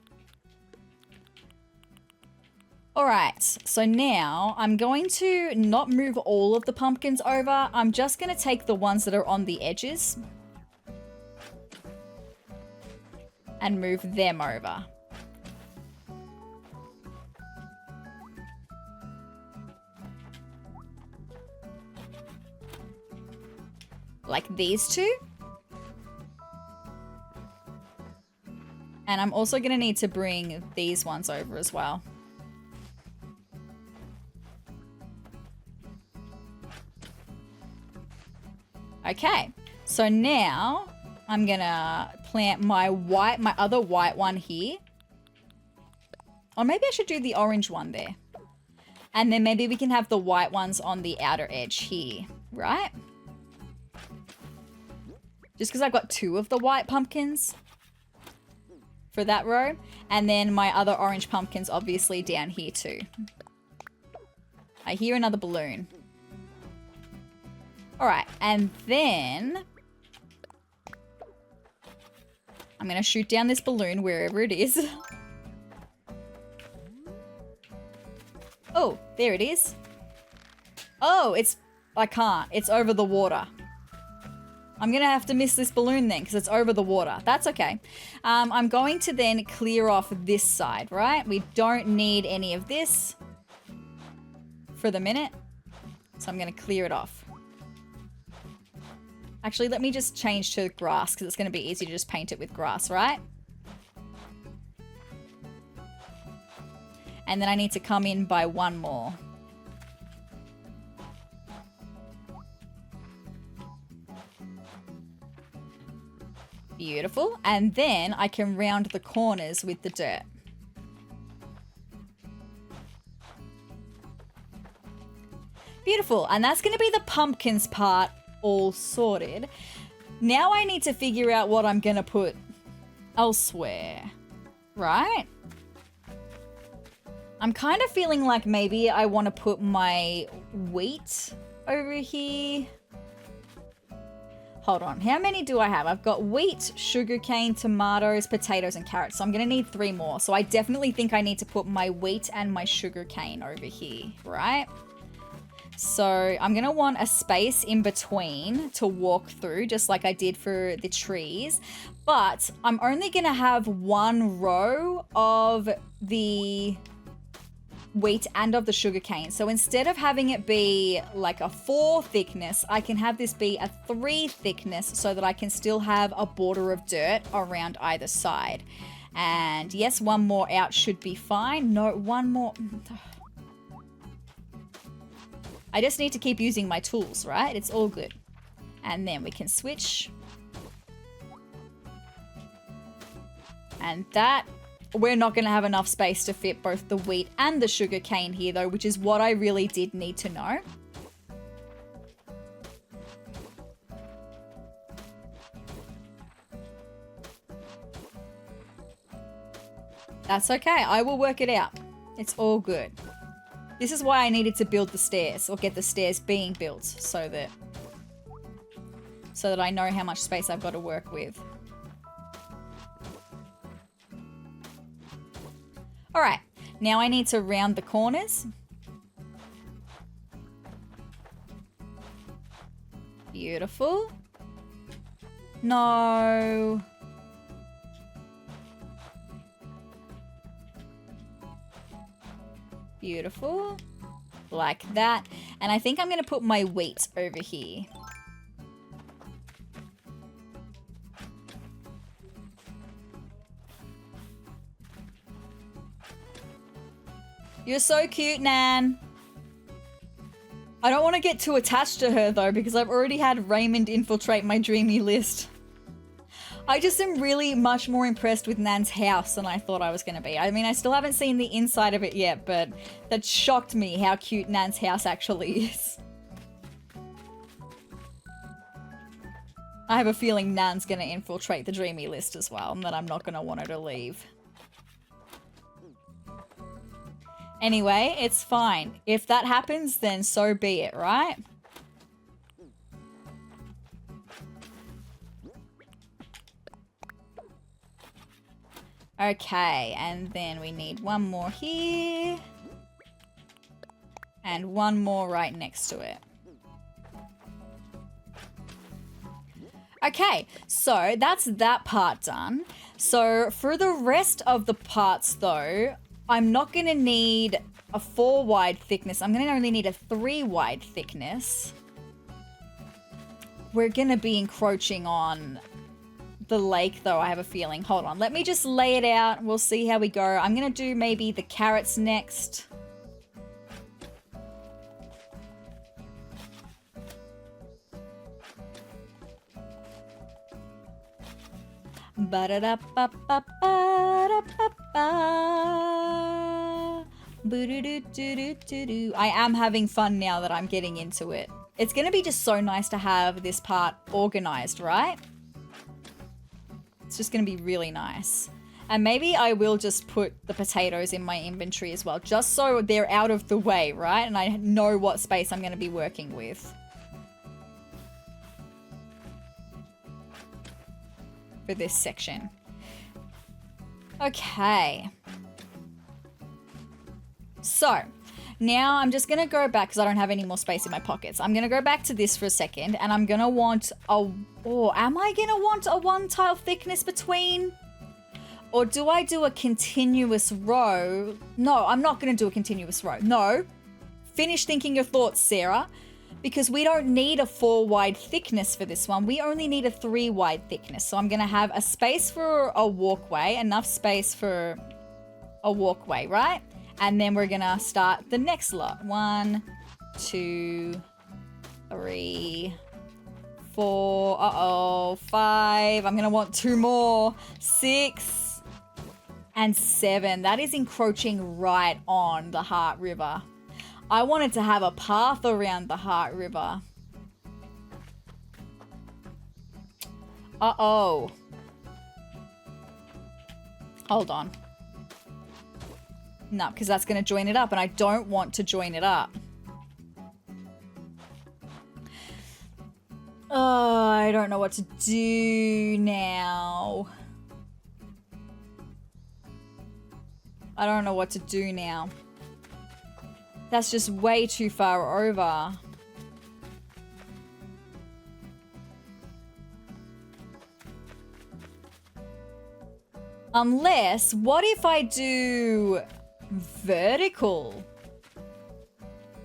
All right, so now I'm going to not move all of the pumpkins over. I'm just going to take the ones that are on the edges and move them over. Like these two. And I'm also going to need to bring these ones over as well. Okay, so now I'm going to plant my other white one here. Or maybe I should do the orange one there. And then maybe we can have the white ones on the outer edge here, right? Just because I've got 2 of the white pumpkins for that row. And then my other orange pumpkins obviously down here too. I hear another balloon. All right, and then I'm going to shoot down this balloon wherever it is. Oh, there it is. Oh, I can't. It's over the water. I'm going to have to miss this balloon then because it's over the water. That's okay. I'm going to then clear off this side, right? We don't need any of this for the minute. So I'm going to clear it off. Actually, let me just change to grass because it's going to be easy to just paint it with grass, right? And then I need to come in by 1 more. Beautiful. And then I can round the corners with the dirt. Beautiful. And that's going to be the pumpkins part all sorted. Now I need to figure out what I'm going to put elsewhere, right? I'm kind of feeling like maybe I want to put my wheat over here. Hold on, how many do I have? I've got wheat, sugarcane, tomatoes, potatoes, and carrots. So I'm going to need 3 more. So I definitely think I need to put my wheat and my sugarcane over here, right? So I'm going to want a space in between to walk through, just like I did for the trees. But I'm only going to have one row of the wheat and of the sugarcane. So instead of having it be like a 4 thickness, I can have this be a 3 thickness so that I can still have a border of dirt around either side. And yes, one more out should be fine. No, one more. I just need to keep using my tools, right? It's all good. And then we can switch. And that, we're not going to have enough space to fit both the wheat and the sugar cane here though, which is what I really did need to know. That's okay. I will work it out. It's all good. This is why I needed to build the stairs, or get the stairs being built, so that I know how much space I've got to work with. All right, now I need to round the corners. Beautiful. No. Beautiful. Like that. And I think I'm going to put my wheat over here. You're so cute, Nan. I don't want to get too attached to her though, because I've already had Raymond infiltrate my dreamy list. I just am really much more impressed with Nan's house than I thought I was going to be. I mean, I still haven't seen the inside of it yet, but that shocked me how cute Nan's house actually is. I have a feeling Nan's going to infiltrate the dreamy list as well, and that I'm not going to want her to leave. Anyway, it's fine. If that happens, then so be it, right? Okay, and then we need one more here. And one more right next to it. Okay, so that's that part done. So for the rest of the parts though, I'm not going to need a 4 wide thickness. I'm going to only need a 3 wide thickness. We're going to be encroaching on the lake though, I have a feeling. Hold on, let me just lay it out. We'll see how we go. I'm going to do maybe the carrots next. I am having fun now that I'm getting into it. It's going to be just so nice to have this part organized, right? It's just going to be really nice. And maybe I will just put the potatoes in my inventory as well, just so they're out of the way, right? And I know what space I'm going to be working with. For this section. Okay. So, now I'm just going to go back because I don't have any more space in my pockets. I'm going to go back to this for a second and I'm going to want a... Oh, am I going to want a 1 tile thickness between? Or do I do a continuous row? No, I'm not going to do a continuous row. No. Finish thinking your thoughts, Sarah. Because we don't need a 4 wide thickness for this one. We only need a 3 wide thickness. So I'm going to have a space for a walkway, enough space for a walkway, right? And then we're going to start the next lot. 1, 2, 3, 4, uh-oh, 5. I'm going to want 2 more. 6 and 7. That is encroaching right on the Heart River. I wanted to have a path around the Heart River. Uh-oh. Hold on. No, because that's going to join it up, and I don't want to join it up. Oh, I don't know what to do now. I don't know what to do now. That's just way too far over. Unless, what if I do vertical?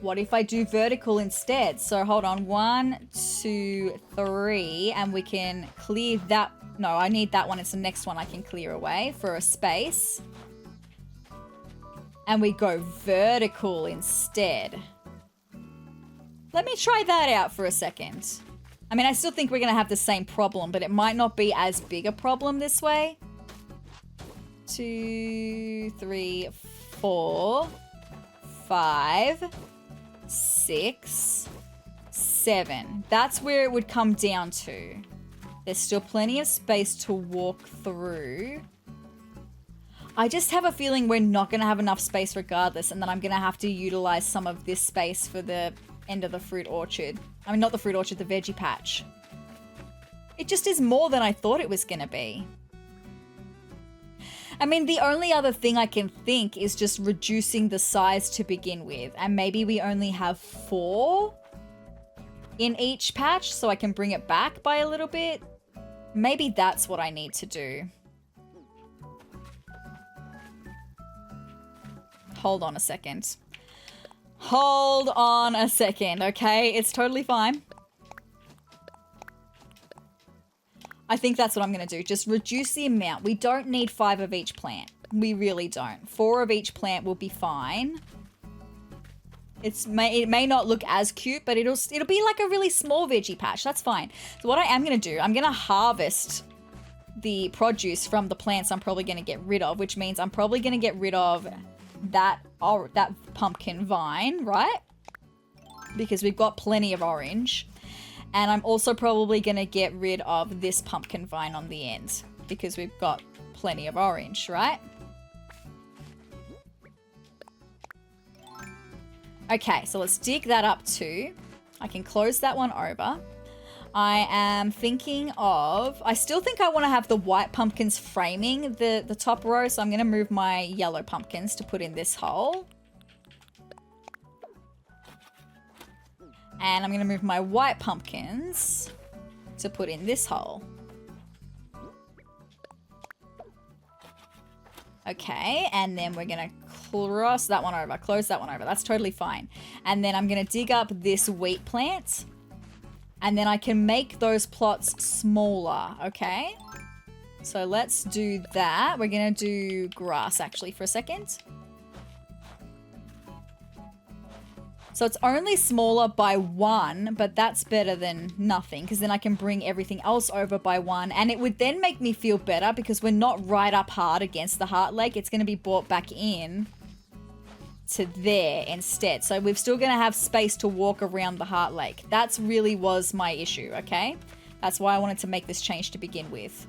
What if I do vertical instead? So hold on, 1, 2, 3, and we can clear that. No, I need that one. It's the next one I can clear away for a space. And we go vertical instead. Let me try that out for a second. I mean, I still think we're going to have the same problem, but it might not be as big a problem this way. 2, 3, 4, 5, 6, 7. That's where it would come down to. There's still plenty of space to walk through. I just have a feeling we're not going to have enough space regardless, and then I'm going to have to utilize some of this space for the end of the fruit orchard. I mean, not the fruit orchard, the veggie patch. It just is more than I thought it was going to be. I mean, the only other thing I can think is just reducing the size to begin with, and maybe we only have 4 in each patch, so I can bring it back by a little bit. Maybe that's what I need to do. Hold on a second. Hold on a second, okay? It's totally fine. I think that's what I'm going to do. Just reduce the amount. We don't need 5 of each plant. We really don't. 4 of each plant will be fine. It may not look as cute, but it'll be like a really small veggie patch. That's fine. So what I am going to do, I'm going to harvest the produce from the plants I'm probably going to get rid of, which means I'm probably going to get rid of that pumpkin vine, right? Because we've got plenty of orange. And I'm also probably going to get rid of this pumpkin vine on the end because we've got plenty of orange, right? Okay, so let's dig that up too. I can close that one over. I am thinking of... I still think I want to have the white pumpkins framing the top row, so I'm going to move my yellow pumpkins to put in this hole. And I'm going to move my white pumpkins to put in this hole. Okay, and then we're going to cross that one over, close that one over. That's totally fine. And then I'm going to dig up this wheat plant. And then I can make those plots smaller, okay? So let's do that. We're going to do grass actually for a second. So it's only smaller by 1, but that's better than nothing because then I can bring everything else over by 1. And it would then make me feel better because we're not right up hard against the heart lake. It's going to be brought back in to there instead. So we're still going to have space to walk around the heart lake. That's really was my issue, okay? That's why I wanted to make this change to begin with.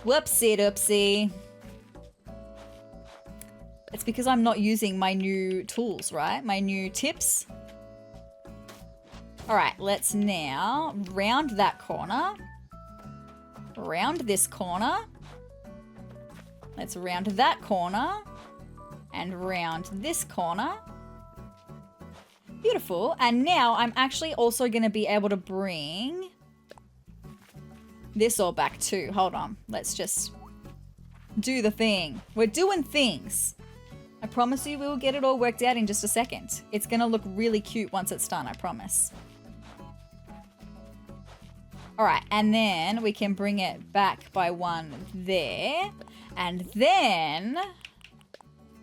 Whoopsie doopsie. It's because I'm not using my new tools, right? My new tips. All right, let's now round that corner. Round this corner. Let's round that corner. And round this corner. Beautiful. And now I'm actually also going to be able to bring this all back too. Hold on. Let's just do the thing. We're doing things. I promise you we will get it all worked out in just a second. It's going to look really cute once it's done, I promise. All right, and then we can bring it back by 1 there. And then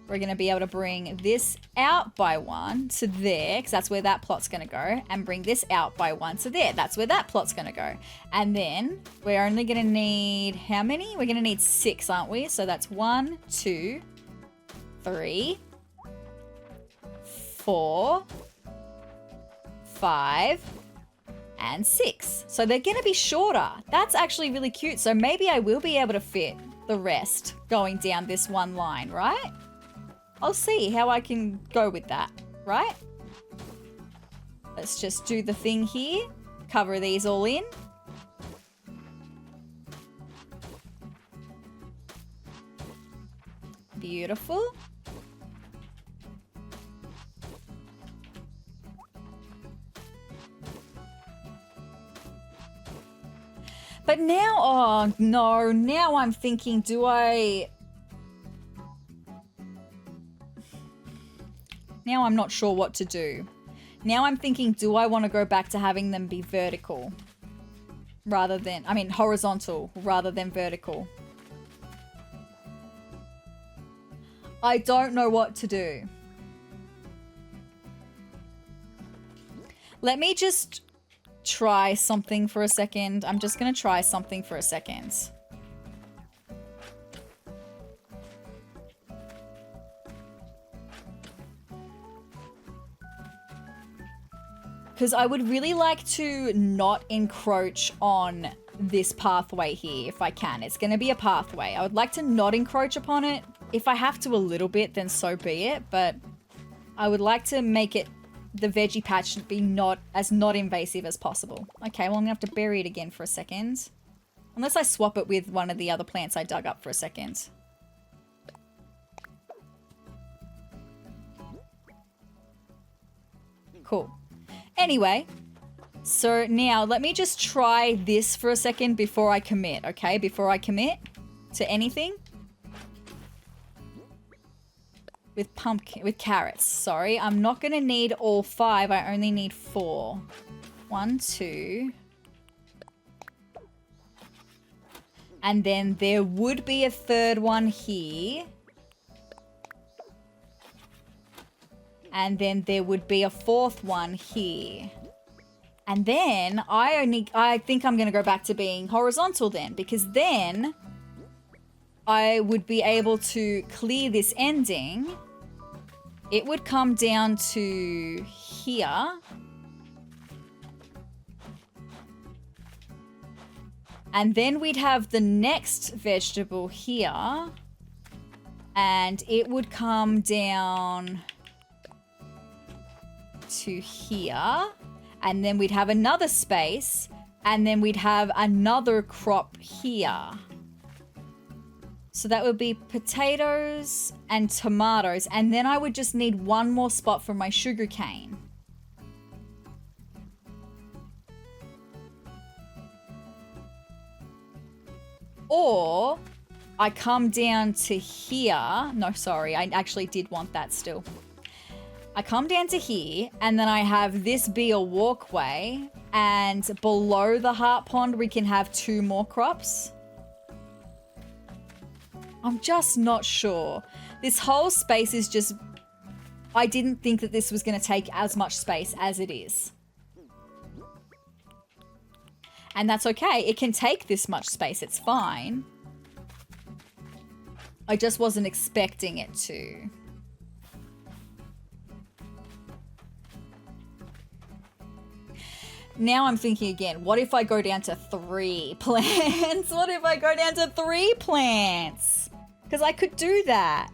we're going to be able to bring this out by 1 to there, because that's where that plot's going to go. And bring this out by 1 to there. That's where that plot's going to go. And then we're only going to need how many? We're going to need 6, aren't we? So that's 1, 2, 3, 4, 5, and 6. So they're going to be shorter. That's actually really cute. So maybe I will be able to fit the rest going down this one line, right? I'll see how I can go with that, right? Let's just do the thing here. Cover these all in. Beautiful. But now, oh no, now I'm thinking, do I... Now I'm not sure what to do. Now I'm thinking, do I want to go back to having them be vertical? Rather than, I mean, horizontal rather than vertical. I don't know what to do. Let me just try something for a second. I'm just going to try something for a second. Because I would really like to not encroach on this pathway here if I can. It's going to be a pathway. I would like to not encroach upon it. If I have to a little bit, then so be it. But I would like to make it, the veggie patch be not invasive as possible. Okay, well I'm going to have to bury it again for a second. Unless I swap it with one of the other plants I dug up for a second. Cool. Anyway, so now let me just try this for a second before I commit, okay? Before I commit to anything. With carrots, sorry. I'm not going to need all 5. I only need 4. 1, 2. And then there would be a third one here. And then there would be a fourth one here. And then I think I'm going to go back to being horizontal then, because then I would be able to clear this ending. It would come down to here. And then we'd have the next vegetable here. And it would come down to here. And then we'd have another space. And then we'd have another crop here. So that would be potatoes and tomatoes. And then I would just need one more spot for my sugar cane. Or I come down to here. No, sorry. I actually did want that still. I come down to here and then I have this be a walkway. And below the heart pond, we can have 2 more crops. I'm just not sure. This whole space is just... I didn't think that this was going to take as much space as it is. And that's okay. It can take this much space. It's fine. I just wasn't expecting it to. Now I'm thinking again, what if I go down to 3 plants? What if I go down to 3 plants? Because I could do that.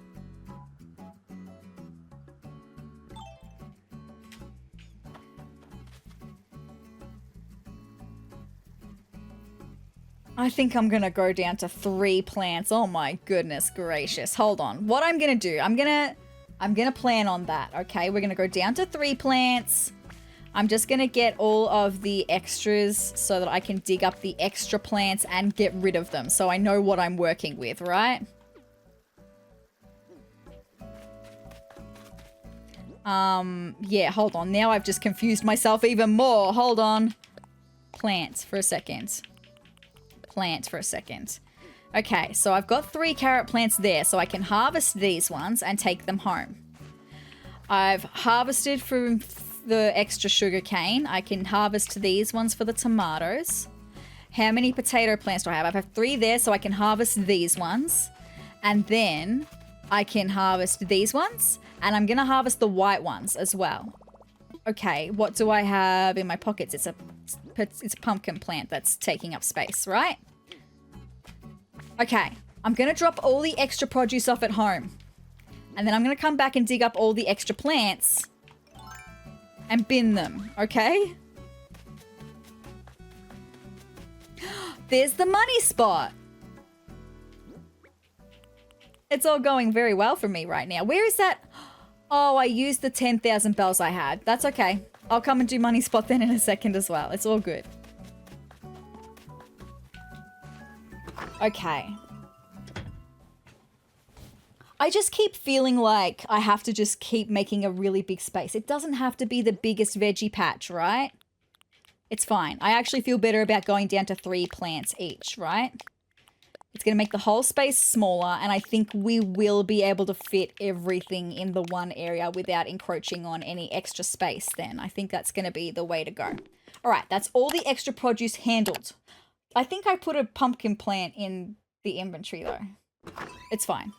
I think I'm going to go down to 3 plants. Oh my goodness gracious. Hold on. What I'm going to do, I'm going to plan on that, okay? We're going to go down to 3 plants. I'm just going to get all of the extras so that I can dig up the extra plants and get rid of them. So I know what I'm working with, right? Yeah, hold on. Now I've just confused myself even more. Hold on. Plants for a second. Plant for a second. Okay, so I've got 3 carrot plants there, so I can harvest these ones and take them home. I've harvested from the extra sugar cane. I can harvest these ones for the tomatoes. How many potato plants do I have? I have 3 there, so I can harvest these ones. And then I can harvest these ones. And I'm going to harvest the white ones as well. Okay, what do I have in my pockets? It's a pumpkin plant that's taking up space, right? Okay, I'm going to drop all the extra produce off at home. And then I'm going to come back and dig up all the extra plants and bin them, okay? There's the money spot. It's all going very well for me right now. Where is that? Oh, I used the 10,000 bells I had. That's okay. I'll come and do money spot then in a second as well. It's all good. Okay. I just keep feeling like I have to just keep making a really big space. It doesn't have to be the biggest veggie patch, right? It's fine. I actually feel better about going down to 3 plants each, right? It's going to make the whole space smaller, and I think we will be able to fit everything in the one area without encroaching on any extra space then. I think that's going to be the way to go. All right, that's all the extra produce handled. I think I put a pumpkin plant in the inventory though. It's fine.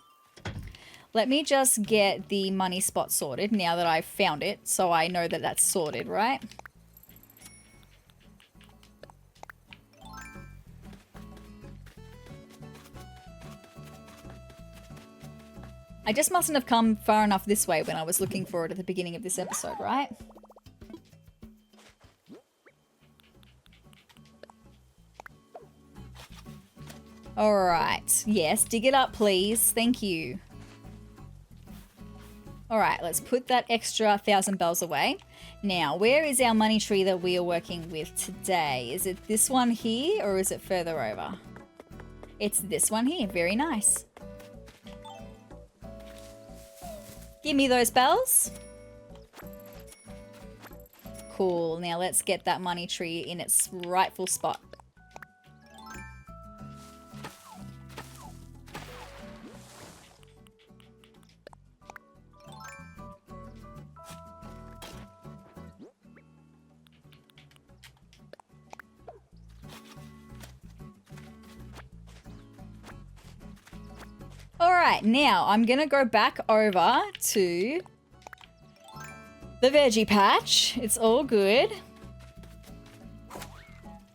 Let me just get the money spot sorted now that I've found it, so I know that that's sorted, right? I just mustn't have come far enough this way when I was looking for it at the beginning of this episode, right? Alright. Yes, dig it up, please. Thank you. Alright, let's put that extra 1,000 bells away. Now, where is our money tree that we are working with today? Is it this one here, or is it further over? It's this one here. Very nice. Give me those bells. Cool. Now let's get that money tree in its rightful spot. Alright, now I'm gonna go back over to the veggie patch. It's all good.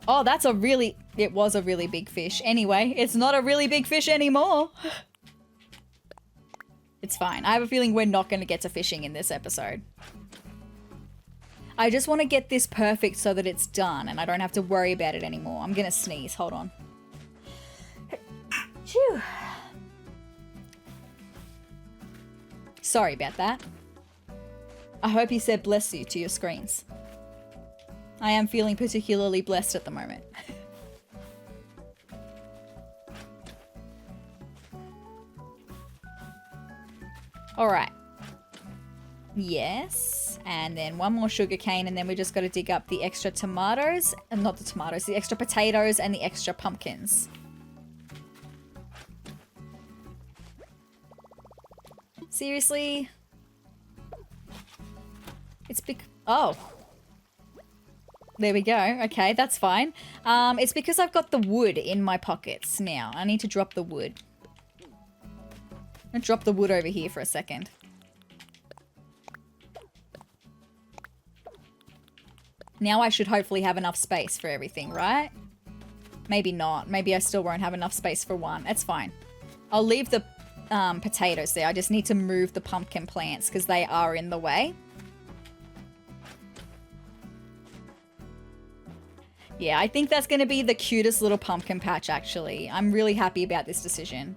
Oh, that's a really... It was a really big fish. Anyway, it's not a really big fish anymore. It's fine. I have a feeling we're not going to get to fishing in this episode. I just want to get this perfect so that it's done and I don't have to worry about it anymore. I'm going to sneeze. Hold on. Phew. Sorry about that. I hope you said bless you to your screens. I am feeling particularly blessed at the moment. Alright. Yes. And then one more sugar cane, and then we just got to dig up the extra tomatoes. Not the tomatoes, the extra potatoes and the extra pumpkins. Seriously? It's oh. There we go. Okay, that's fine. It's because I've got the wood in my pockets now. I need to drop the wood. I'm gonna drop the wood over here for a second. Now I should hopefully have enough space for everything, right? Maybe not. Maybe I still won't have enough space for one. That's fine. I'll leave the potatoes there. I just need to move the pumpkin plants because they are in the way. Yeah, I think that's going to be the cutest little pumpkin patch, actually. I'm really happy about this decision.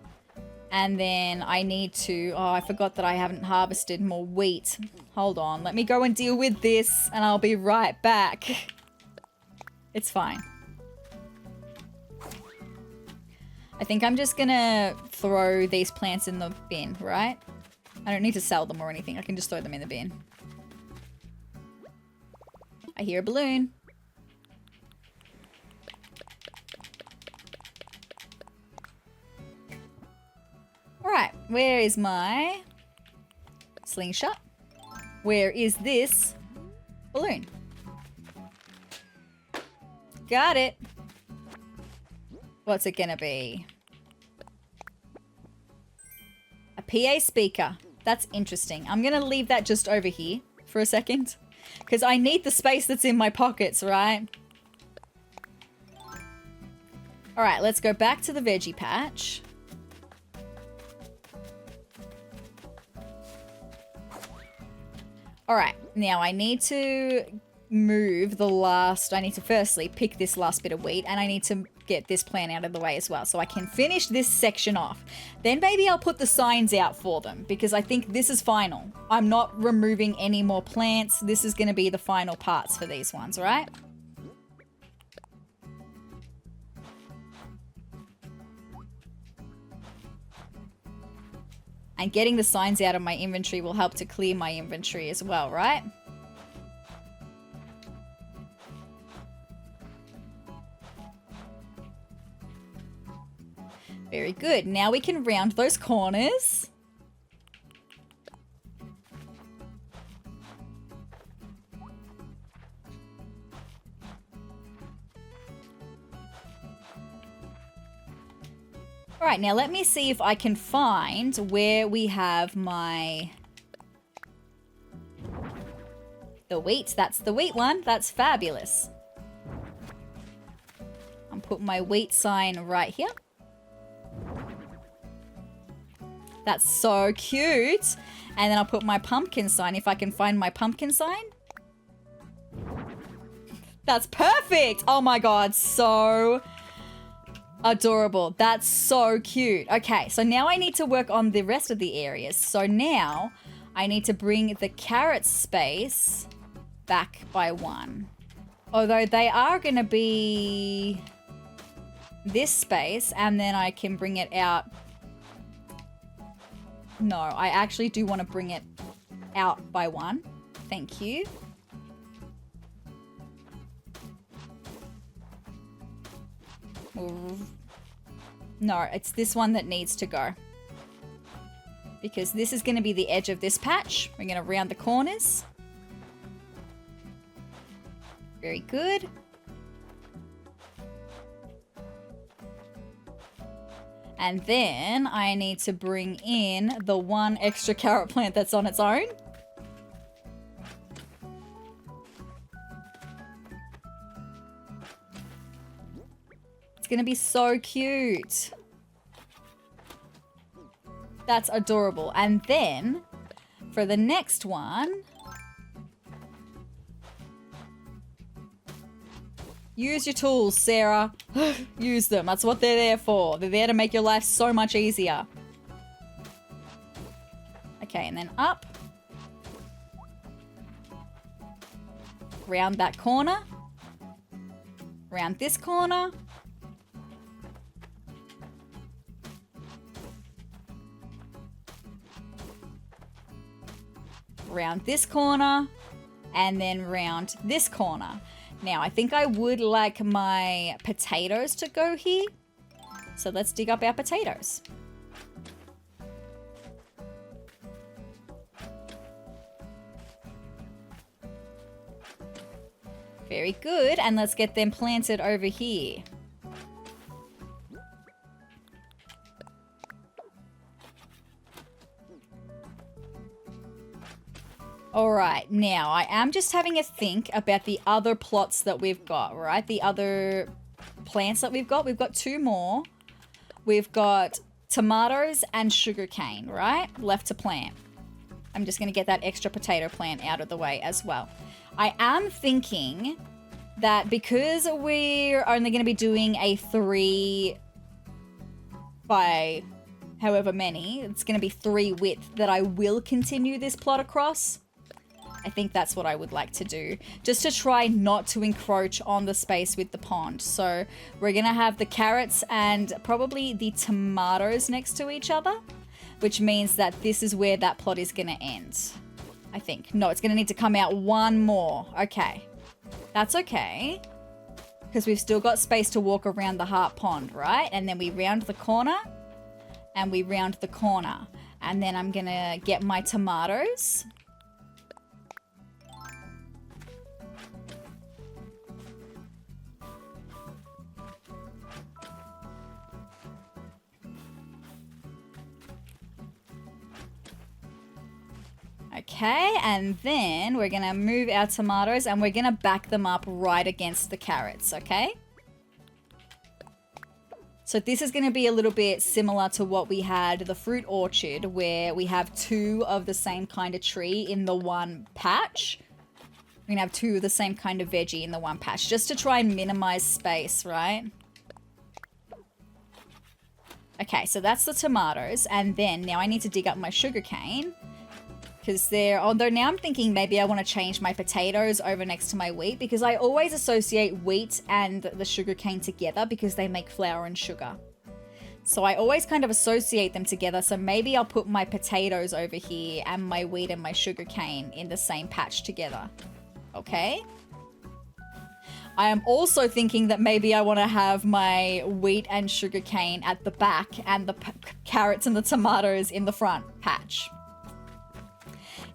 And then I need to... Oh, I forgot that I haven't harvested more wheat. Hold on. Let me go and deal with this, and I'll be right back. It's fine. I think I'm just going to throw these plants in the bin, right? I don't need to sell them or anything. I can just throw them in the bin. I hear a balloon. Alright, where is my slingshot? Where is this balloon? Got it. What's it gonna be? A PA speaker. That's interesting. I'm gonna leave that just over here for a second. Because I need the space that's in my pockets, right? Alright, let's go back to the veggie patch. Alright, now I need to move the last... I need to firstly pick this last bit of wheat, and I need to get this plant out of the way as well, so I can finish this section off. Then maybe I'll put the signs out for them, because I think this is final. I'm not removing any more plants. This is going to be the final parts for these ones, right? And getting the signs out of my inventory will help to clear my inventory as well, right? Very good. Now we can round those corners. All right, now let me see if I can find where we have the wheat. That's the wheat one. That's fabulous. I'll put my wheat sign right here. That's so cute. And then I'll put my pumpkin sign if I can find my pumpkin sign. That's perfect. Oh my God, so adorable. That's so cute. Okay, so now I need to work on the rest of the areas. So now I need to bring the carrot space back by 1. Although they are going to be this space, and then I can bring it out. No, I actually do want to bring it out by 1. Thank you. No, it's this one that needs to go. Because this is going to be the edge of this patch. We're going to round the corners. Very good. And then I need to bring in the one extra carrot plant that's on its own. It's going to be so cute. That's adorable. And then for the next one, use your tools, Sarah. Use them. That's what they're there for. They're there to make your life so much easier. Okay, and then up. Round that corner. Round this corner. Round this corner. And then round this corner. Now, I think I would like my potatoes to go here. So let's dig up our potatoes. Very good. And let's get them planted over here. All right, now I am just having a think about the other plots that we've got, right? The other plants that we've got. We've got 2 more. We've got tomatoes and sugarcane, right? Left to plant. I'm just going to get that extra potato plant out of the way as well. I am thinking that because we're only going to be doing a 3 by however many, it's going to be 3 width, that I will continue this plot across. I think that's what I would like to do, just to try not to encroach on the space with the pond. So we're going to have the carrots and probably the tomatoes next to each other, which means that this is where that plot is going to end. I think. No, it's going to need to come out 1 more. Okay. That's okay. Because we've still got space to walk around the heart pond, right? And then we round the corner. And we round the corner. And then I'm going to get my tomatoes. Okay, and then we're going to move our tomatoes and we're going to back them up right against the carrots, okay? So this is going to be a little bit similar to what we had the fruit orchard, where we have 2 of the same kind of tree in the one patch. We're going to have 2 of the same kind of veggie in the one patch, just to try and minimize space, right? Okay, so that's the tomatoes, and then now I need to dig up my sugarcane. Because although now I'm thinking maybe I want to change my potatoes over next to my wheat, because I always associate wheat and the sugarcane together because they make flour and sugar. So I always kind of associate them together. So maybe I'll put my potatoes over here and my wheat and my sugarcane in the same patch together. Okay. I am also thinking that maybe I want to have my wheat and sugarcane at the back and the carrots and the tomatoes in the front patch.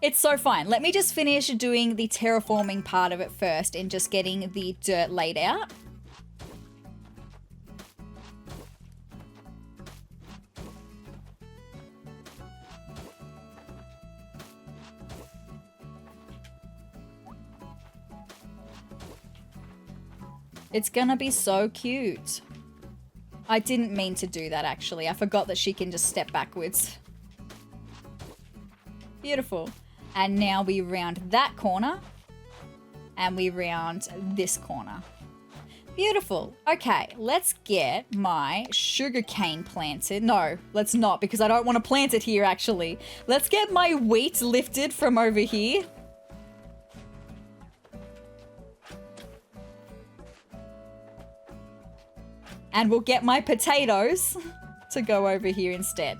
It's so fine. Let me just finish doing the terraforming part of it first and just getting the dirt laid out. It's gonna be so cute. I didn't mean to do that, actually. I forgot that she can just step backwards. Beautiful. And now we round that corner. And we round this corner. Beautiful. Okay, let's get my sugarcane planted. No, let's not, because I don't want to plant it here, actually. Let's get my wheat lifted from over here. And we'll get my potatoes to go over here instead.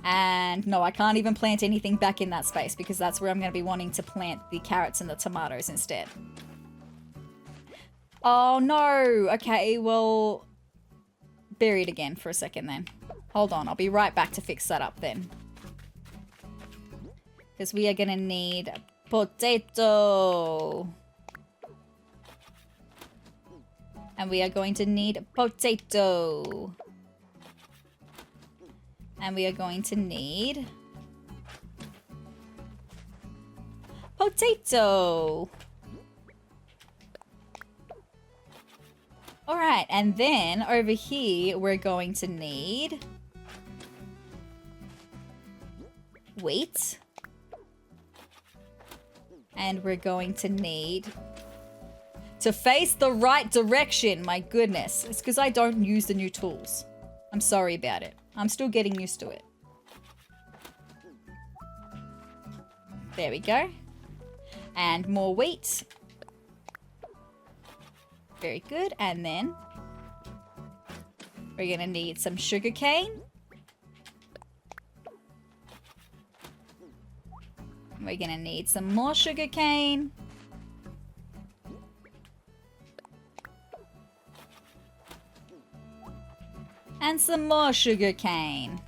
And no, I can't even plant anything back in that space because that's where I'm going to be wanting to plant the carrots and the tomatoes instead. Oh no. Okay, well, bury it again for a second then. Hold on, I'll be right back to fix that up then. Because we are going to need potato. And we are going to need potato. And we are going to need potato. All right, and then over here, we're going to need wheat. And we're going to need to face the right direction. My goodness. It's because I don't use the new tools. I'm sorry about it. I'm still getting used to it. There we go. And more wheat. Very good. And then we're going to need some sugar cane. We're going to need some more sugar cane. And some more sugar cane.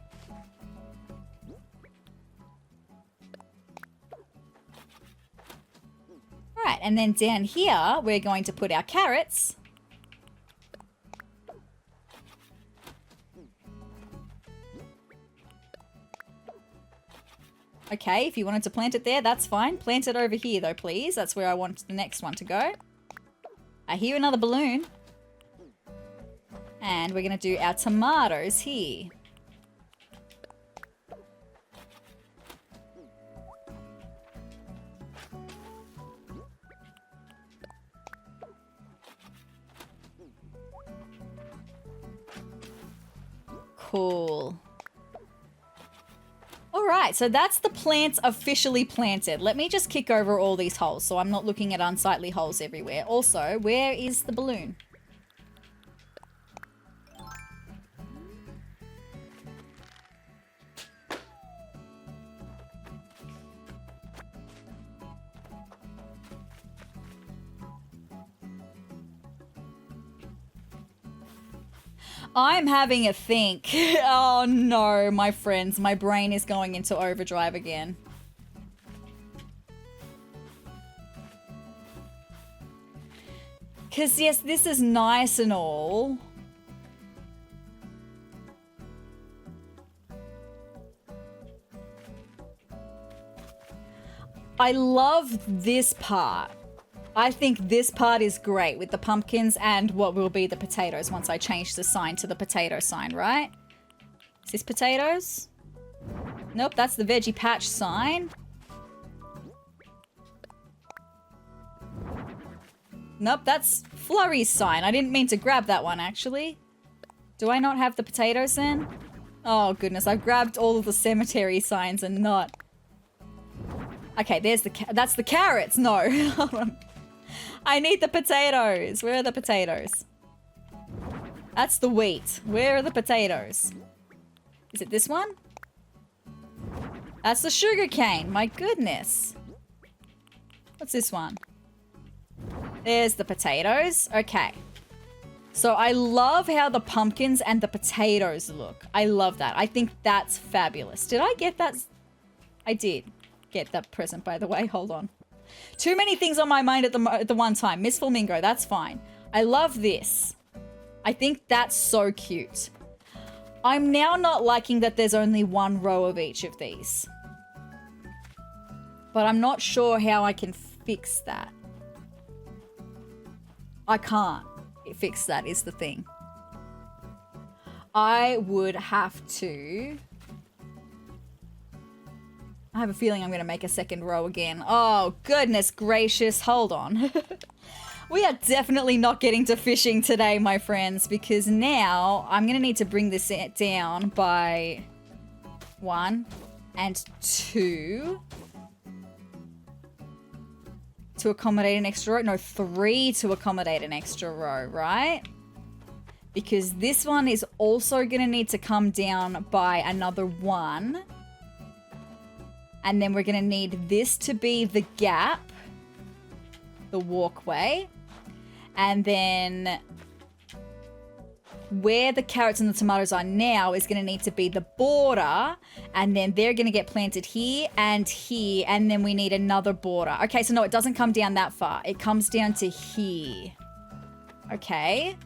Alright, and then down here, we're going to put our carrots. Okay, if you wanted to plant it there, that's fine. Plant it over here though, please. That's where I want the next one to go. I hear another balloon. And we're going to do our tomatoes here. Cool. Alright, so that's the plants officially planted. Let me just kick over all these holes so I'm not looking at unsightly holes everywhere. Also, where is the balloon? I'm having a think. Oh no, my friends, my brain is going into overdrive again. Because yes, this is nice and all. I love this part. I think this part is great with the pumpkins and what will be the potatoes once I change the sign to the potato sign, right? Is this potatoes? Nope, that's the veggie patch sign. Nope, that's Flurry's sign. I didn't mean to grab that one, actually. Do I not have the potatoes then? Oh, goodness, I've grabbed all of the cemetery signs and not... Okay, there's that's the carrots. No. I need the potatoes. Where are the potatoes? That's the wheat. Where are the potatoes? Is it this one? That's the sugar cane. My goodness. What's this one? There's the potatoes. Okay. So I love how the pumpkins and the potatoes look. I love that. I think that's fabulous. Did I get that? I did get that present, by the way. Hold on. Too many things on my mind at the one time. Miss Flamingo, that's fine. I love this. I think that's so cute. I'm now not liking that there's only one row of each of these. But I'm not sure how I can fix that. I can't fix that is the thing. I would have to... I have a feeling I'm going to make a second row again. Oh, goodness gracious. Hold on. We are definitely not getting to fishing today, my friends, because now I'm going to need to bring this down by 1 and 2 to accommodate an extra row. No, 3 to accommodate an extra row, right? Because this one is also going to need to come down by another 1. And then we're going to need this to be the gap, the walkway. And then where the carrots and the tomatoes are now is going to need to be the border. And then they're going to get planted here. And then we need another border. Okay, so no, it doesn't come down that far. It comes down to here. Okay.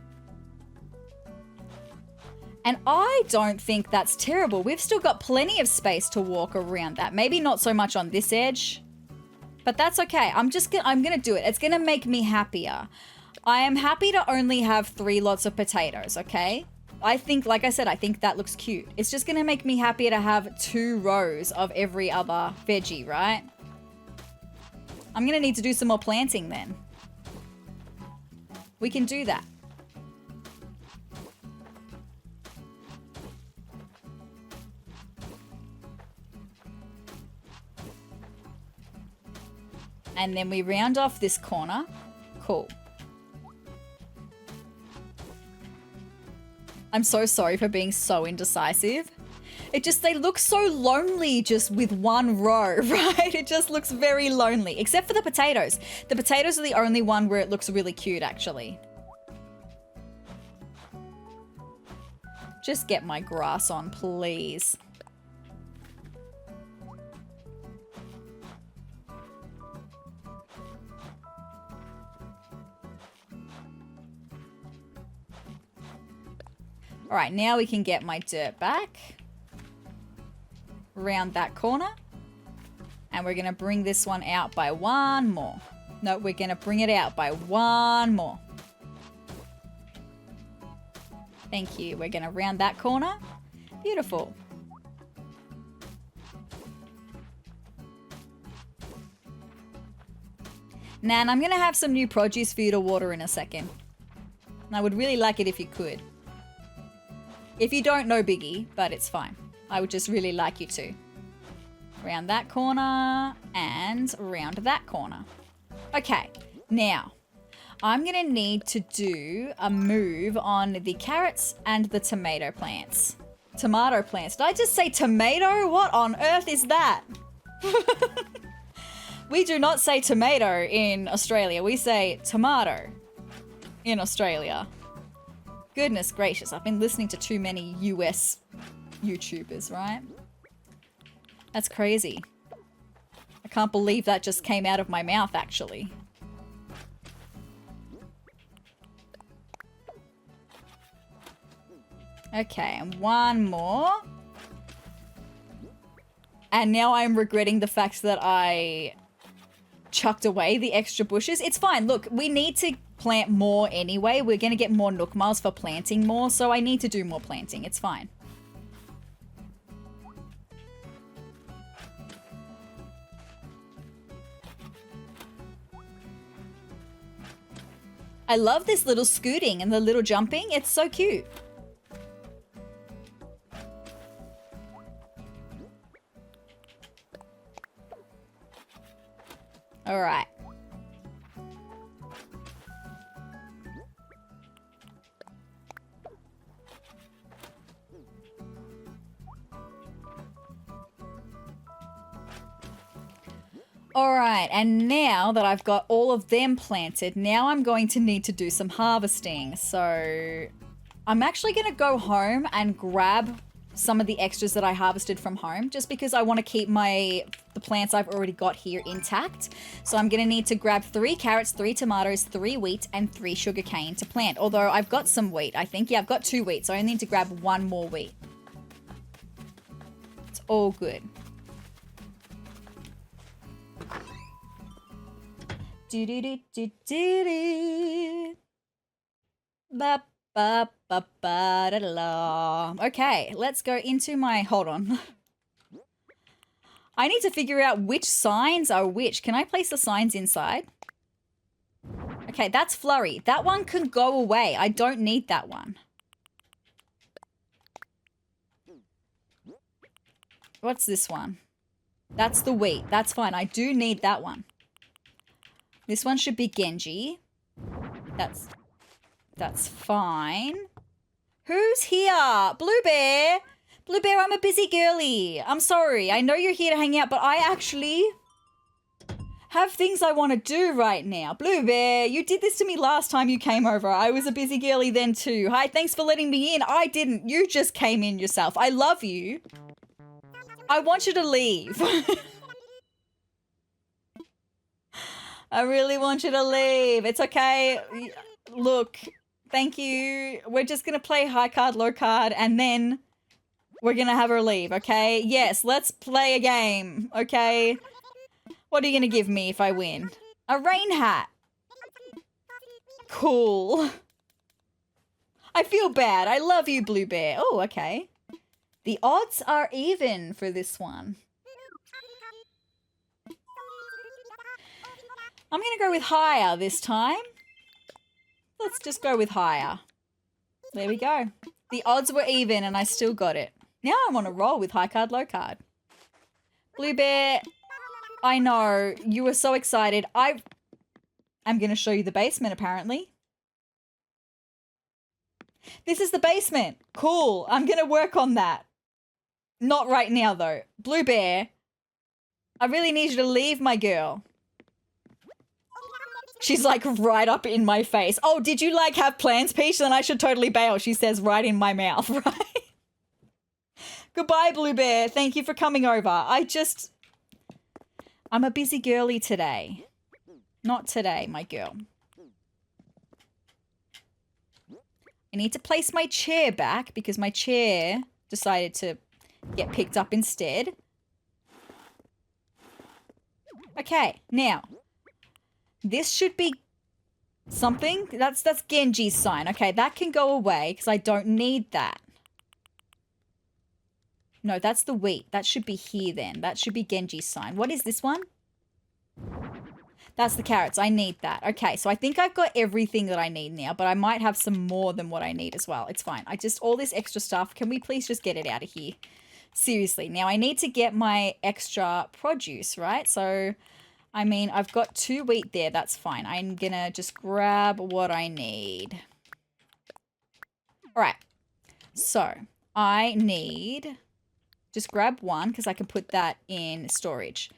And I don't think that's terrible. We've still got plenty of space to walk around that. Maybe not so much on this edge. But that's okay. I'm going to do it. It's going to make me happier. I am happy to only have 3 lots of potatoes, okay? I think, like I said, I think that looks cute. It's just going to make me happier to have 2 rows of every other veggie, right? I'm going to need to do some more planting then. We can do that. And then we round off this corner. Cool. I'm so sorry for being so indecisive. They look so lonely just with 1 row, right? It just looks very lonely, except for the potatoes. The potatoes are the only one where it looks really cute, actually. Just get my grass on, please. All right, now we can get my dirt back. Round that corner. And we're going to bring this one out by 1 more. No, we're going to bring it out by 1 more. Thank you. We're going to round that corner. Beautiful. Nan, I'm going to have some new produce for you to water in a second. And I would really like it if you could. If you don't know Biggie, but it's fine. I would just really like you to. Round that corner and round that corner. Okay, now I'm going to need to do a move on the carrots and the tomato plants. Tomato plants. Did I just say tomato? What on earth is that? We do not say tomato in Australia. We say tomato in Australia. Goodness gracious, I've been listening to too many US YouTubers, right? That's crazy. I can't believe that just came out of my mouth, actually. Okay, and 1 more. And now I'm regretting the fact that I chucked away the extra bushes. It's fine. Look, we need to plant more anyway. We're going to get more Nook miles for planting more, so I need to do more planting. It's fine. I love this little scooting and the little jumping. It's so cute. All right. All right, and now that I've got all of them planted, now I'm going to need to do some harvesting. So I'm actually going to go home and grab some of the extras that I harvested from home, just because I want to keep the plants I've already got here intact. So I'm going to need to grab 3 carrots, 3 tomatoes, 3 wheat, and 3 sugarcane to plant. Although I've got some wheat, I think. Yeah, I've got 2 wheat, so I only need to grab 1 more wheat. It's all good. Do do do do do do. Ba ba ba ba da la. Okay, let's go into my. Hold on. I need to figure out which signs are which. Can I place the signs inside? Okay, that's flurry. That one can go away. I don't need that one. What's this one? That's the wheat. That's fine. I do need that one. This one should be Genji. That's fine. Who's here? Bluebear. Bluebear, I'm a busy girly. I'm sorry. I know you're here to hang out, but I actually have things I want to do right now. Bluebear, you did this to me last time you came over. I was a busy girly then too. Hi, thanks for letting me in. I didn't. You just came in yourself. I love you. I want you to leave. I really want you to leave. It's okay. Look, thank you. We're just going to play high card, low card, and then we're going to have her leave, okay? Yes, let's play a game, okay? What are you going to give me if I win? A rain hat. Cool. I feel bad. I love you, Bluebear. Oh, okay. The odds are even for this one. I'm going to go with higher this time. Let's just go with higher. There we go. The odds were even and I still got it. Now I want to roll with high card, low card. Bluebear, I know. You were so excited. I'm going to show you the basement, apparently. This is the basement. Cool. I'm going to work on that. Not right now, though. Bluebear, I really need you to leave, my girl. She's like right up in my face. Oh, did you like have plans, Peach? Then I should totally bail. She says right in my mouth, right? Goodbye, Bluebear. Thank you for coming over. I'm a busy girly today. Not today, my girl. I need to place my chair back because my chair decided to get picked up instead. Okay, now. This should be something. That's Genji's sign. Okay, that can go away because I don't need that. No, that's the wheat. That should be here then. That should be Genji's sign. What is this one? That's the carrots. I need that. Okay, so I think I've got everything that I need now, but I might have some more than what I need as well. It's fine. All this extra stuff. Can we please just get it out of here? Seriously. Now I need to get my extra produce, right? So... I mean, I've got 2 wheat there. That's fine. I'm going to just grab what I need. All right. So, I need... Just grab 1 because I can put that in storage.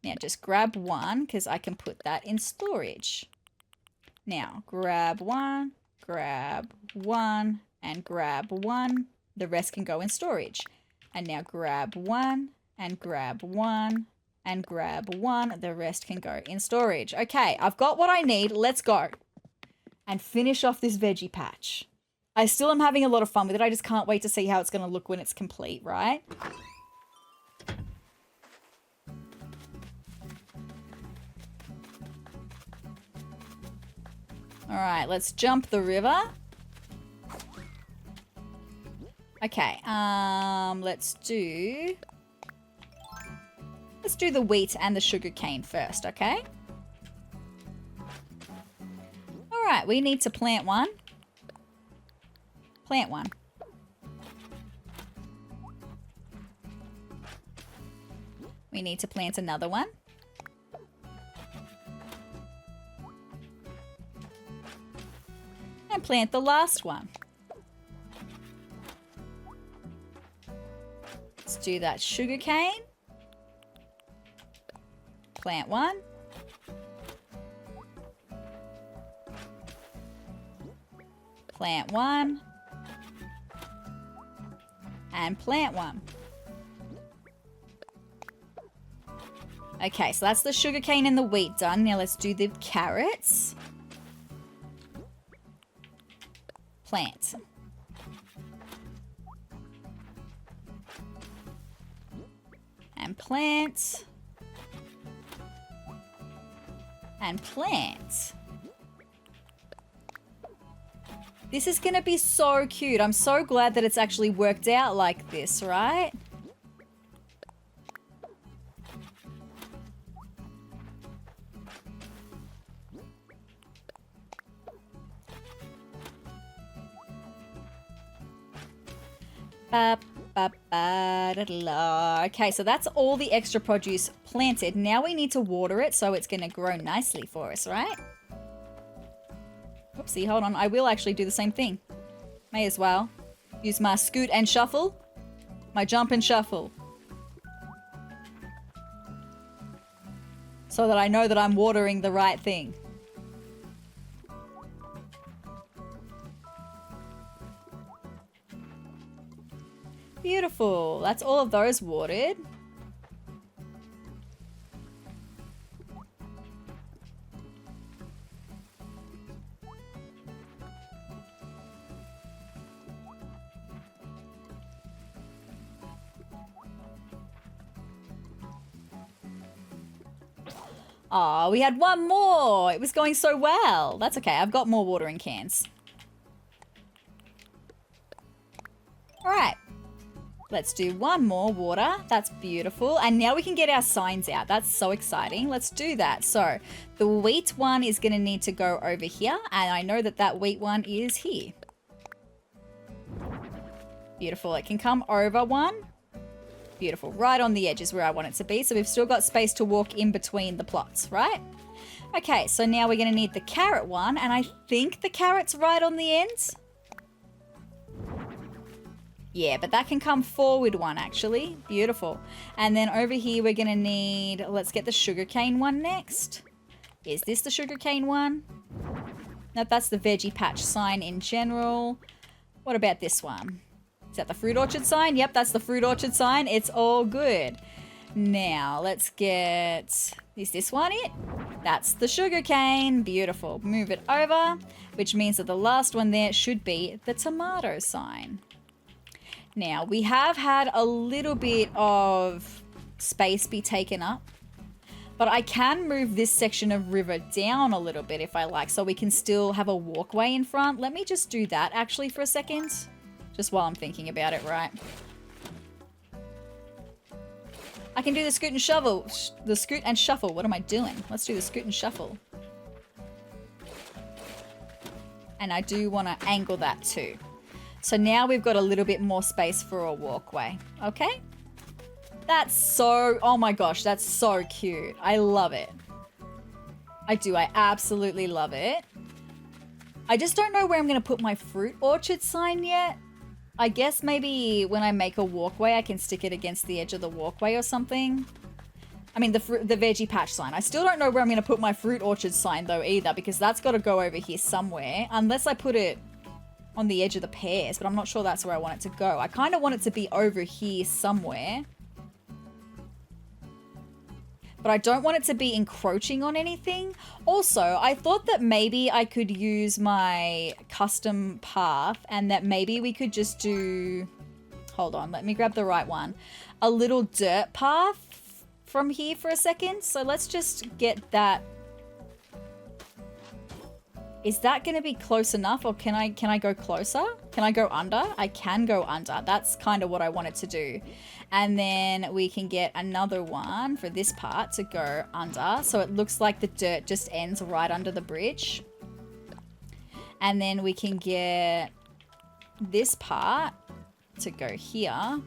Now, just grab 1 because I can put that in storage. Now, grab 1, and grab 1. The rest can go in storage. And now grab 1, and grab 1. And grab 1. The rest can go in storage. Okay, I've got what I need. Let's go. And finish off this veggie patch. I still am having a lot of fun with it. I just can't wait to see how it's going to look when it's complete, right? Alright, let's jump the river. Okay, let's do the wheat and the sugar cane first, okay? Alright, we need to plant 1. Plant 1. We need to plant another one. And plant the last one. Let's do that sugar cane. plant one. Plant one. And plant one. Okay, so that's the sugarcane and the wheat done. Now let's do the carrots. Plant. And plant. And plant. This is gonna be so cute. I'm so glad that it's actually worked out like this, right? Okay, so that's all the extra produce planted. Now we need to water it so it's going to grow nicely for us, right? Oopsie, hold on. I will actually do the same thing. May as well. Use my scoot and shuffle. My jump and shuffle. So that I know that I'm watering the right thing. Beautiful. That's all of those watered. Oh, we had one more. It was going so well. That's okay. I've got more watering cans. All right. Let's do one more water. That's beautiful. And now we can get our signs out. That's so exciting. Let's do that. So the wheat one is going to need to go over here. And I know that that wheat one is here. Beautiful. It can come over one. Beautiful. Right on the edge is where I want it to be. So we've still got space to walk in between the plots, right? Okay, so now we're going to need the carrot one. And I think the carrot's right on the end. Yeah, but that can come forward one, actually. Beautiful. And then over here, we're going to need... Let's get the sugarcane one next. Is this the sugarcane one? Nope, that's the veggie patch sign in general. What about this one? Is that the fruit orchard sign? Yep, that's the fruit orchard sign. It's all good. Now, let's get... Is this one it? That's the sugarcane. Beautiful. Move it over, which means that the last one there should be the tomato sign. Now, we have had a little bit of space be taken up, but I can move this section of river down a little bit if I like, so we can still have a walkway in front. Let me just do that actually for a second, just while I'm thinking about it, right? I can do the scoot and shovel. The scoot and shuffle. What am I doing? Let's do the scoot and shuffle. And I do want to angle that too. So now we've got a little bit more space for a walkway, okay? That's so, oh my gosh, that's so cute. I love it. I do, I absolutely love it. I just don't know where I'm gonna put my fruit orchard sign yet. I guess maybe when I make a walkway, I can stick it against the edge of the walkway or something. I mean, the veggie patch sign. I still don't know where I'm gonna put my fruit orchard sign though either, because that's gotta go over here somewhere, unless I put it on the edge of the pears, but I'm not sure that's where I want it to go. I kind of want it to be over here somewhere. But I don't want it to be encroaching on anything. Also, I thought that maybe I could use my custom path and that maybe we could just do... Hold on, let me grab the right one. A little dirt path from here for a second. So let's just get that... Is that going to be close enough, or can I go closer? Can I go under? I can go under. That's kind of what I wanted to do. And then we can get another one for this part to go under. So it looks like the dirt just ends right under the bridge. And then we can get this part to go here.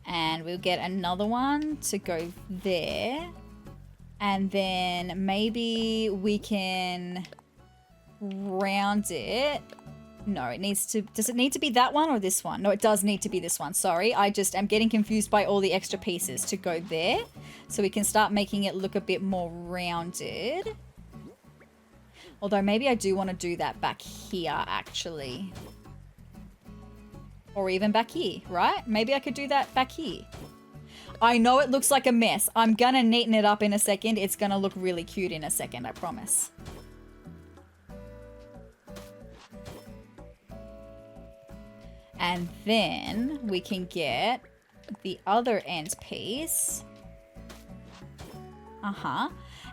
And we'll get another one to go there. And then maybe we can round it No, it needs to... Does it need to be that one or this one? No, it does need to be this one. Sorry, I just am getting confused by all the extra pieces to go there. So we can start making it look a bit more rounded. Although maybe I do want to do that back here, actually. Or even back here, right? Maybe I could do that back here. I know it looks like a mess. I'm gonna neaten it up in a second. It's gonna look really cute in a second, I promise. And then we can get the other end piece.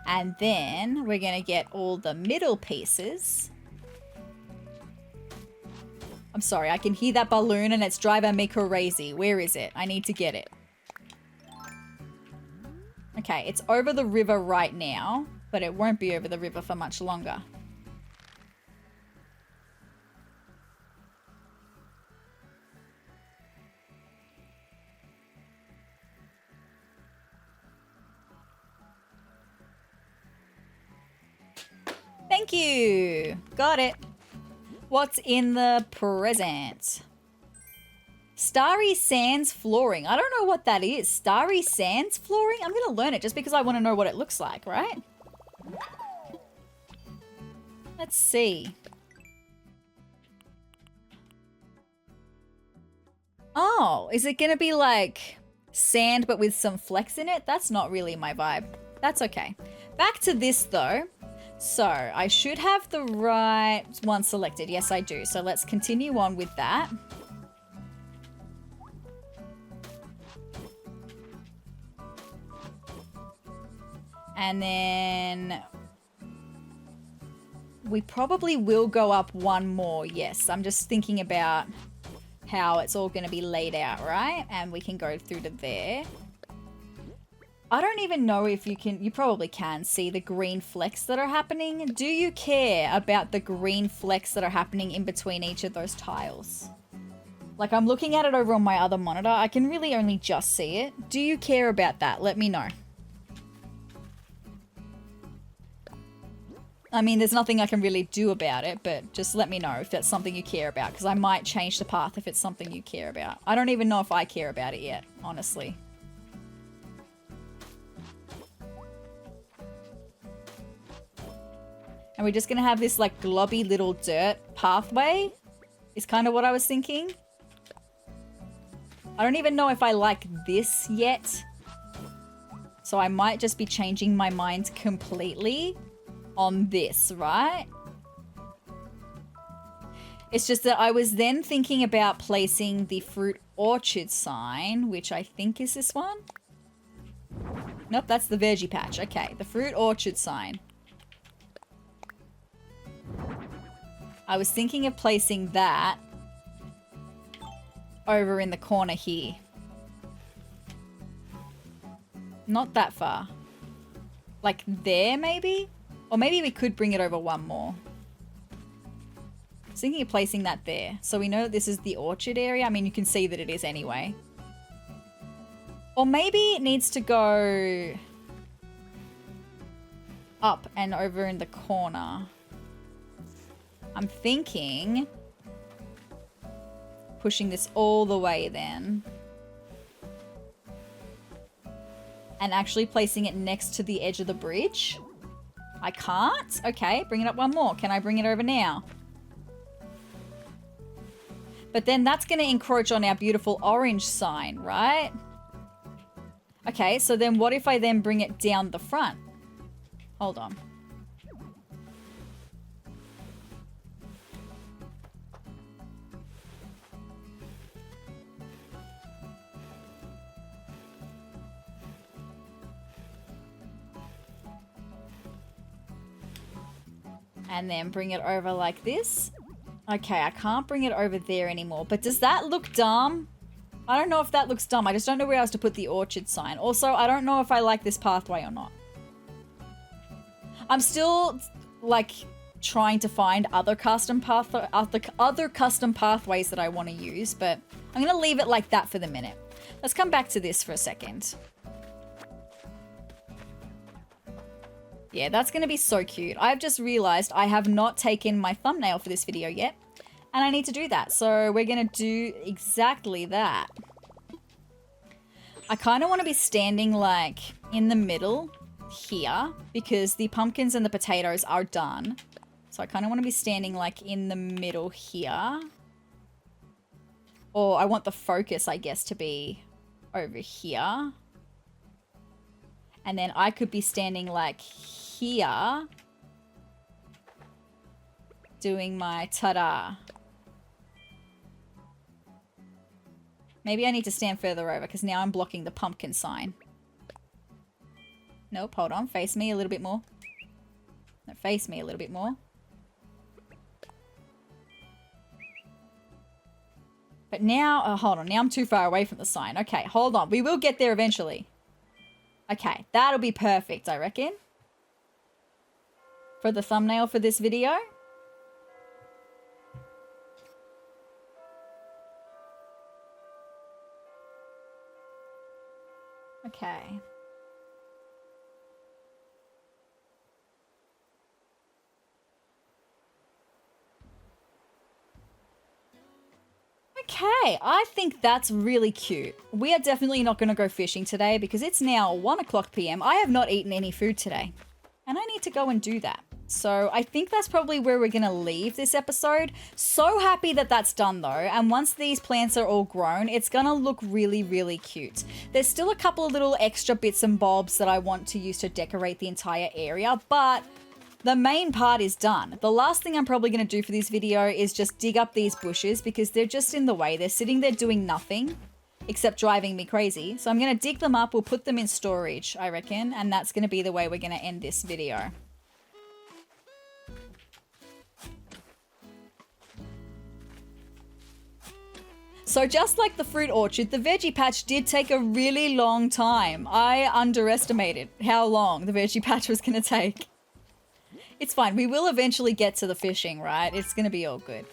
And then we're gonna get all the middle pieces. I'm sorry, I can hear that balloon and it's driving me crazy. Where is it? I need to get it. Okay, it's over the river right now, but it won't be over the river for much longer. Thank you. Got it. What's in the present? Starry Sands flooring. I don't know what that is. Starry Sands flooring? I'm going to learn it just because I want to know what it looks like, right? Let's see. Oh, is it going to be like sand but with some flecks in it? That's not really my vibe. That's okay. Back to this though. So I should have the right one selected. Yes, I do. So let's continue on with that. And then we probably will go up one more. Yes, I'm just thinking about how it's all going to be laid out, right? And we can go through to there. I don't even know if you can, you probably can see the green flecks that are happening. Do you care about the green flecks that are happening in between each of those tiles? Like I'm looking at it over on my other monitor. I can really only just see it. Do you care about that? Let me know. I mean, there's nothing I can really do about it, but just let me know if that's something you care about, because I might change the path if it's something you care about. I don't even know if I care about it yet, honestly. And we're just going to have this like globby little dirt pathway is kind of what I was thinking. I don't even know if I like this yet. So I might just be changing my mind completely on this, right? It's just that I was then thinking about placing the fruit orchard sign, which I think is this one. Nope, that's the veggie patch. Okay, the fruit orchard sign. I was thinking of placing that over in the corner here. Not that far. Like there, maybe? Or maybe we could bring it over one more. I was thinking of placing that there. So we know that this is the orchard area. I mean, you can see that it is anyway. Or maybe it needs to go up and over in the corner. I'm thinking pushing this all the way then. And actually placing it next to the edge of the bridge. I can't? Okay, bring it up one more. Can I bring it over now? But then that's going to encroach on our beautiful orange sign, right? Okay, so then what if I then bring it down the front? Hold on. And then bring it over like this. Okay, I can't bring it over there anymore. But does that look dumb? I don't know if that looks dumb. I just don't know where else to put the orchard sign. Also, I don't know if I like this pathway or not. I'm still, like, trying to find other custom pathways that I want to use. But I'm going to leave it like that for the minute. Let's come back to this for a second. Yeah, that's going to be so cute. I've just realized I have not taken my thumbnail for this video yet. And I need to do that. So we're going to do exactly that. I kind of want to be standing like in the middle here because the pumpkins and the potatoes are done. So I kind of want to be standing like in the middle here. Or I want the focus, I guess, to be over here. And then I could be standing like here. Doing my ta-da. Maybe I need to stand further over because now I'm blocking the pumpkin sign. Nope, hold on. Face me a little bit more. No, face me a little bit more. But now, oh, hold on. Now I'm too far away from the sign. Okay, hold on. We will get there eventually. Okay, that'll be perfect, I reckon. For the thumbnail for this video. Okay. Okay, I think that's really cute. We are definitely not going to go fishing today because it's now 1 o'clock p.m. I have not eaten any food today, and I need to go and do that. So I think that's probably where we're going to leave this episode. So happy that that's done though, and once these plants are all grown, it's going to look really, really cute. There's still a couple of little extra bits and bobs that I want to use to decorate the entire area, but the main part is done. The last thing I'm probably going to do for this video is just dig up these bushes because they're just in the way. They're sitting there doing nothing except driving me crazy. So I'm going to dig them up. We'll put them in storage, I reckon. And that's going to be the way we're going to end this video. So just like the fruit orchard, the veggie patch did take a really long time. I underestimated how long the veggie patch was going to take. It's fine. We will eventually get to the fishing, right? It's going to be all good.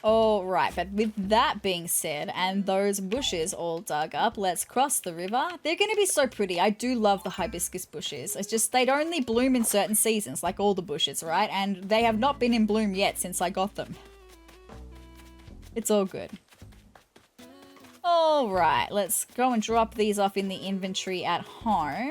All right, but with that being said, and those bushes all dug up, let's cross the river. They're going to be so pretty. I do love the hibiscus bushes. It's just they only bloom in certain seasons, like all the bushes, right? And they have not been in bloom yet since I got them. It's all good. All right, let's go and drop these off in the inventory at home.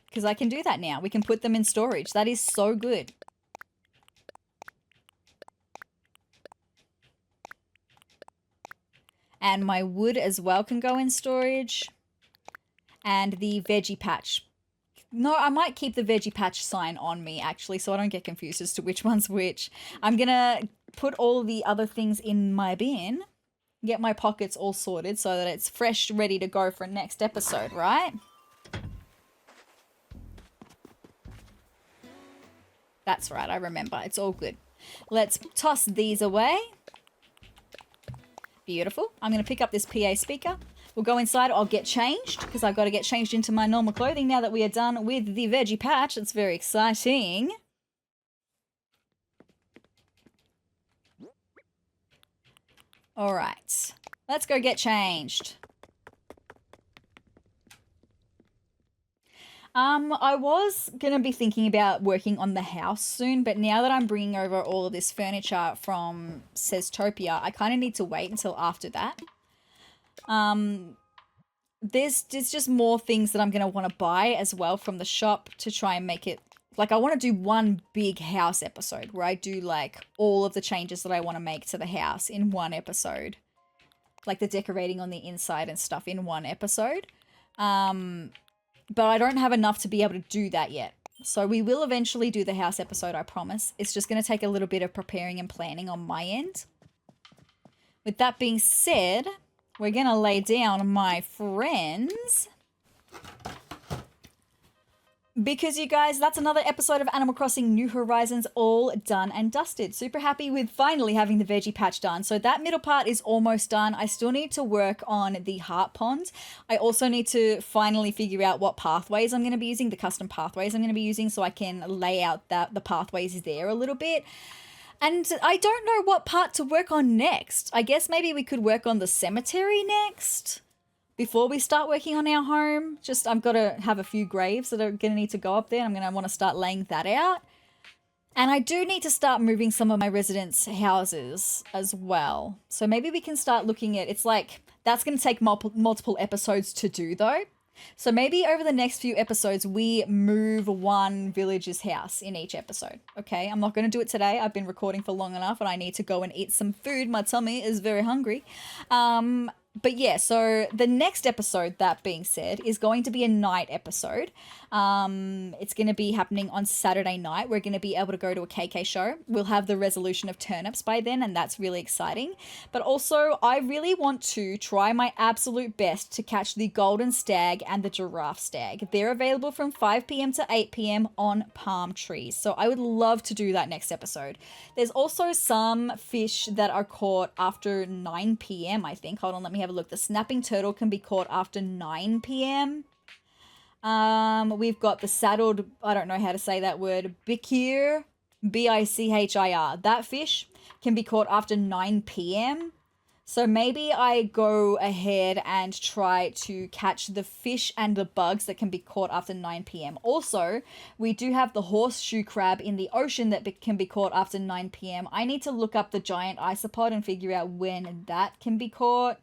Because I can do that now. We can put them in storage. That is so good. And my wood as well can go in storage. And the veggie patch. No, I might keep the veggie patch sign on me, actually, so I don't get confused as to which one's which. I'm going to put all the other things in my bin. Get my pockets all sorted so that it's fresh, ready to go for next episode, right? That's right, I remember. It's all good. Let's toss these away. Beautiful. I'm going to pick up this PA speaker. We'll go inside. I'll get changed because I've got to get changed into my normal clothing now that we are done with the veggie patch. It's very exciting. All right. Let's go get changed. I was going to be thinking about working on the house soon, but now that I'm bringing over all of this furniture from Sezurbia, I kind of need to wait until after that. There's just more things that I'm going to want to buy as well from the shop to try and make it, like I want to do one big house episode where I do like all of the changes that I want to make to the house in one episode. Like the decorating on the inside and stuff in one episode. But I don't have enough to be able to do that yet. So we will eventually do the house episode, I promise. It's just going to take a little bit of preparing and planning on my end. With that being said, we're going to lay down, my friends. Because you guys, that's another episode of Animal Crossing New Horizons all done and dusted. Super happy with finally having the veggie patch done. So that middle part is almost done. I still need to work on the heart pond. I also need to finally figure out what pathways I'm going to be using, the custom pathways I'm going to be using so I can lay out the pathways there a little bit. And I don't know what part to work on next. I guess maybe we could work on the cemetery next before we start working on our home. Just, I've got to have a few graves that are going to need to go up there. I'm going to want to start laying that out. And I do need to start moving some of my residents' houses as well. So maybe we can start looking at, it's like, that's going to take multiple episodes to do though. So maybe over the next few episodes, we move one village's house in each episode. Okay, I'm not going to do it today. I've been recording for long enough and I need to go and eat some food. My tummy is very hungry. But yeah, so the next episode, that being said, is going to be a night episode. It's going to be happening on Saturday night. We're going to be able to go to a KK show. We'll have the resolution of turnips by then, and that's really exciting. But also, I really want to try my absolute best to catch the golden stag and the giraffe stag. They're available from 5 p.m. to 8 p.m. on palm trees. So I would love to do that next episode. There's also some fish that are caught after 9 p.m., I think. Hold on, let me have a look. The snapping turtle can be caught after 9 p.m. We've got the saddled, I don't know how to say that word, bichir, B-I-C-H-I-R. That fish can be caught after 9 p.m. So maybe I go ahead and try to catch the fish and the bugs that can be caught after 9 p.m. Also, we do have the horseshoe crab in the ocean that can be caught after 9 p.m. I need to look up the giant isopod and figure out when that can be caught.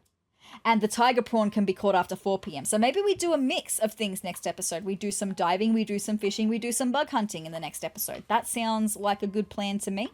And the tiger prawn can be caught after 4 p.m. So maybe we do a mix of things next episode. We do some diving, we do some fishing, we do some bug hunting in the next episode. That sounds like a good plan to me,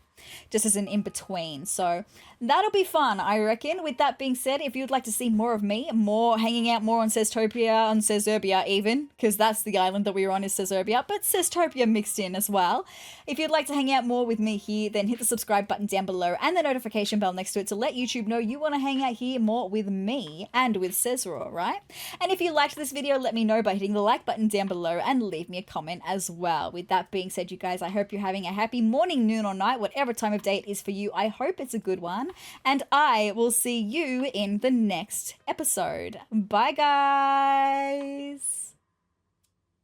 just as an in-between. So that'll be fun, I reckon. With that being said, if you'd like to see more of me, more hanging out more on Sezurbia even, because that's the island that we were on is Sezurbia, but Sezurbia mixed in as well. If you'd like to hang out more with me here, then hit the subscribe button down below and the notification bell next to it to let YouTube know you want to hang out here more with me and with SezRawrr, right? And if you liked this video, let me know by hitting the like button down below and leave me a comment as well. With that being said, you guys, I hope you're having a happy morning, noon, or night, whatever time of day it is for you. I hope it's a good one, and I will see you in the next episode. Bye, guys.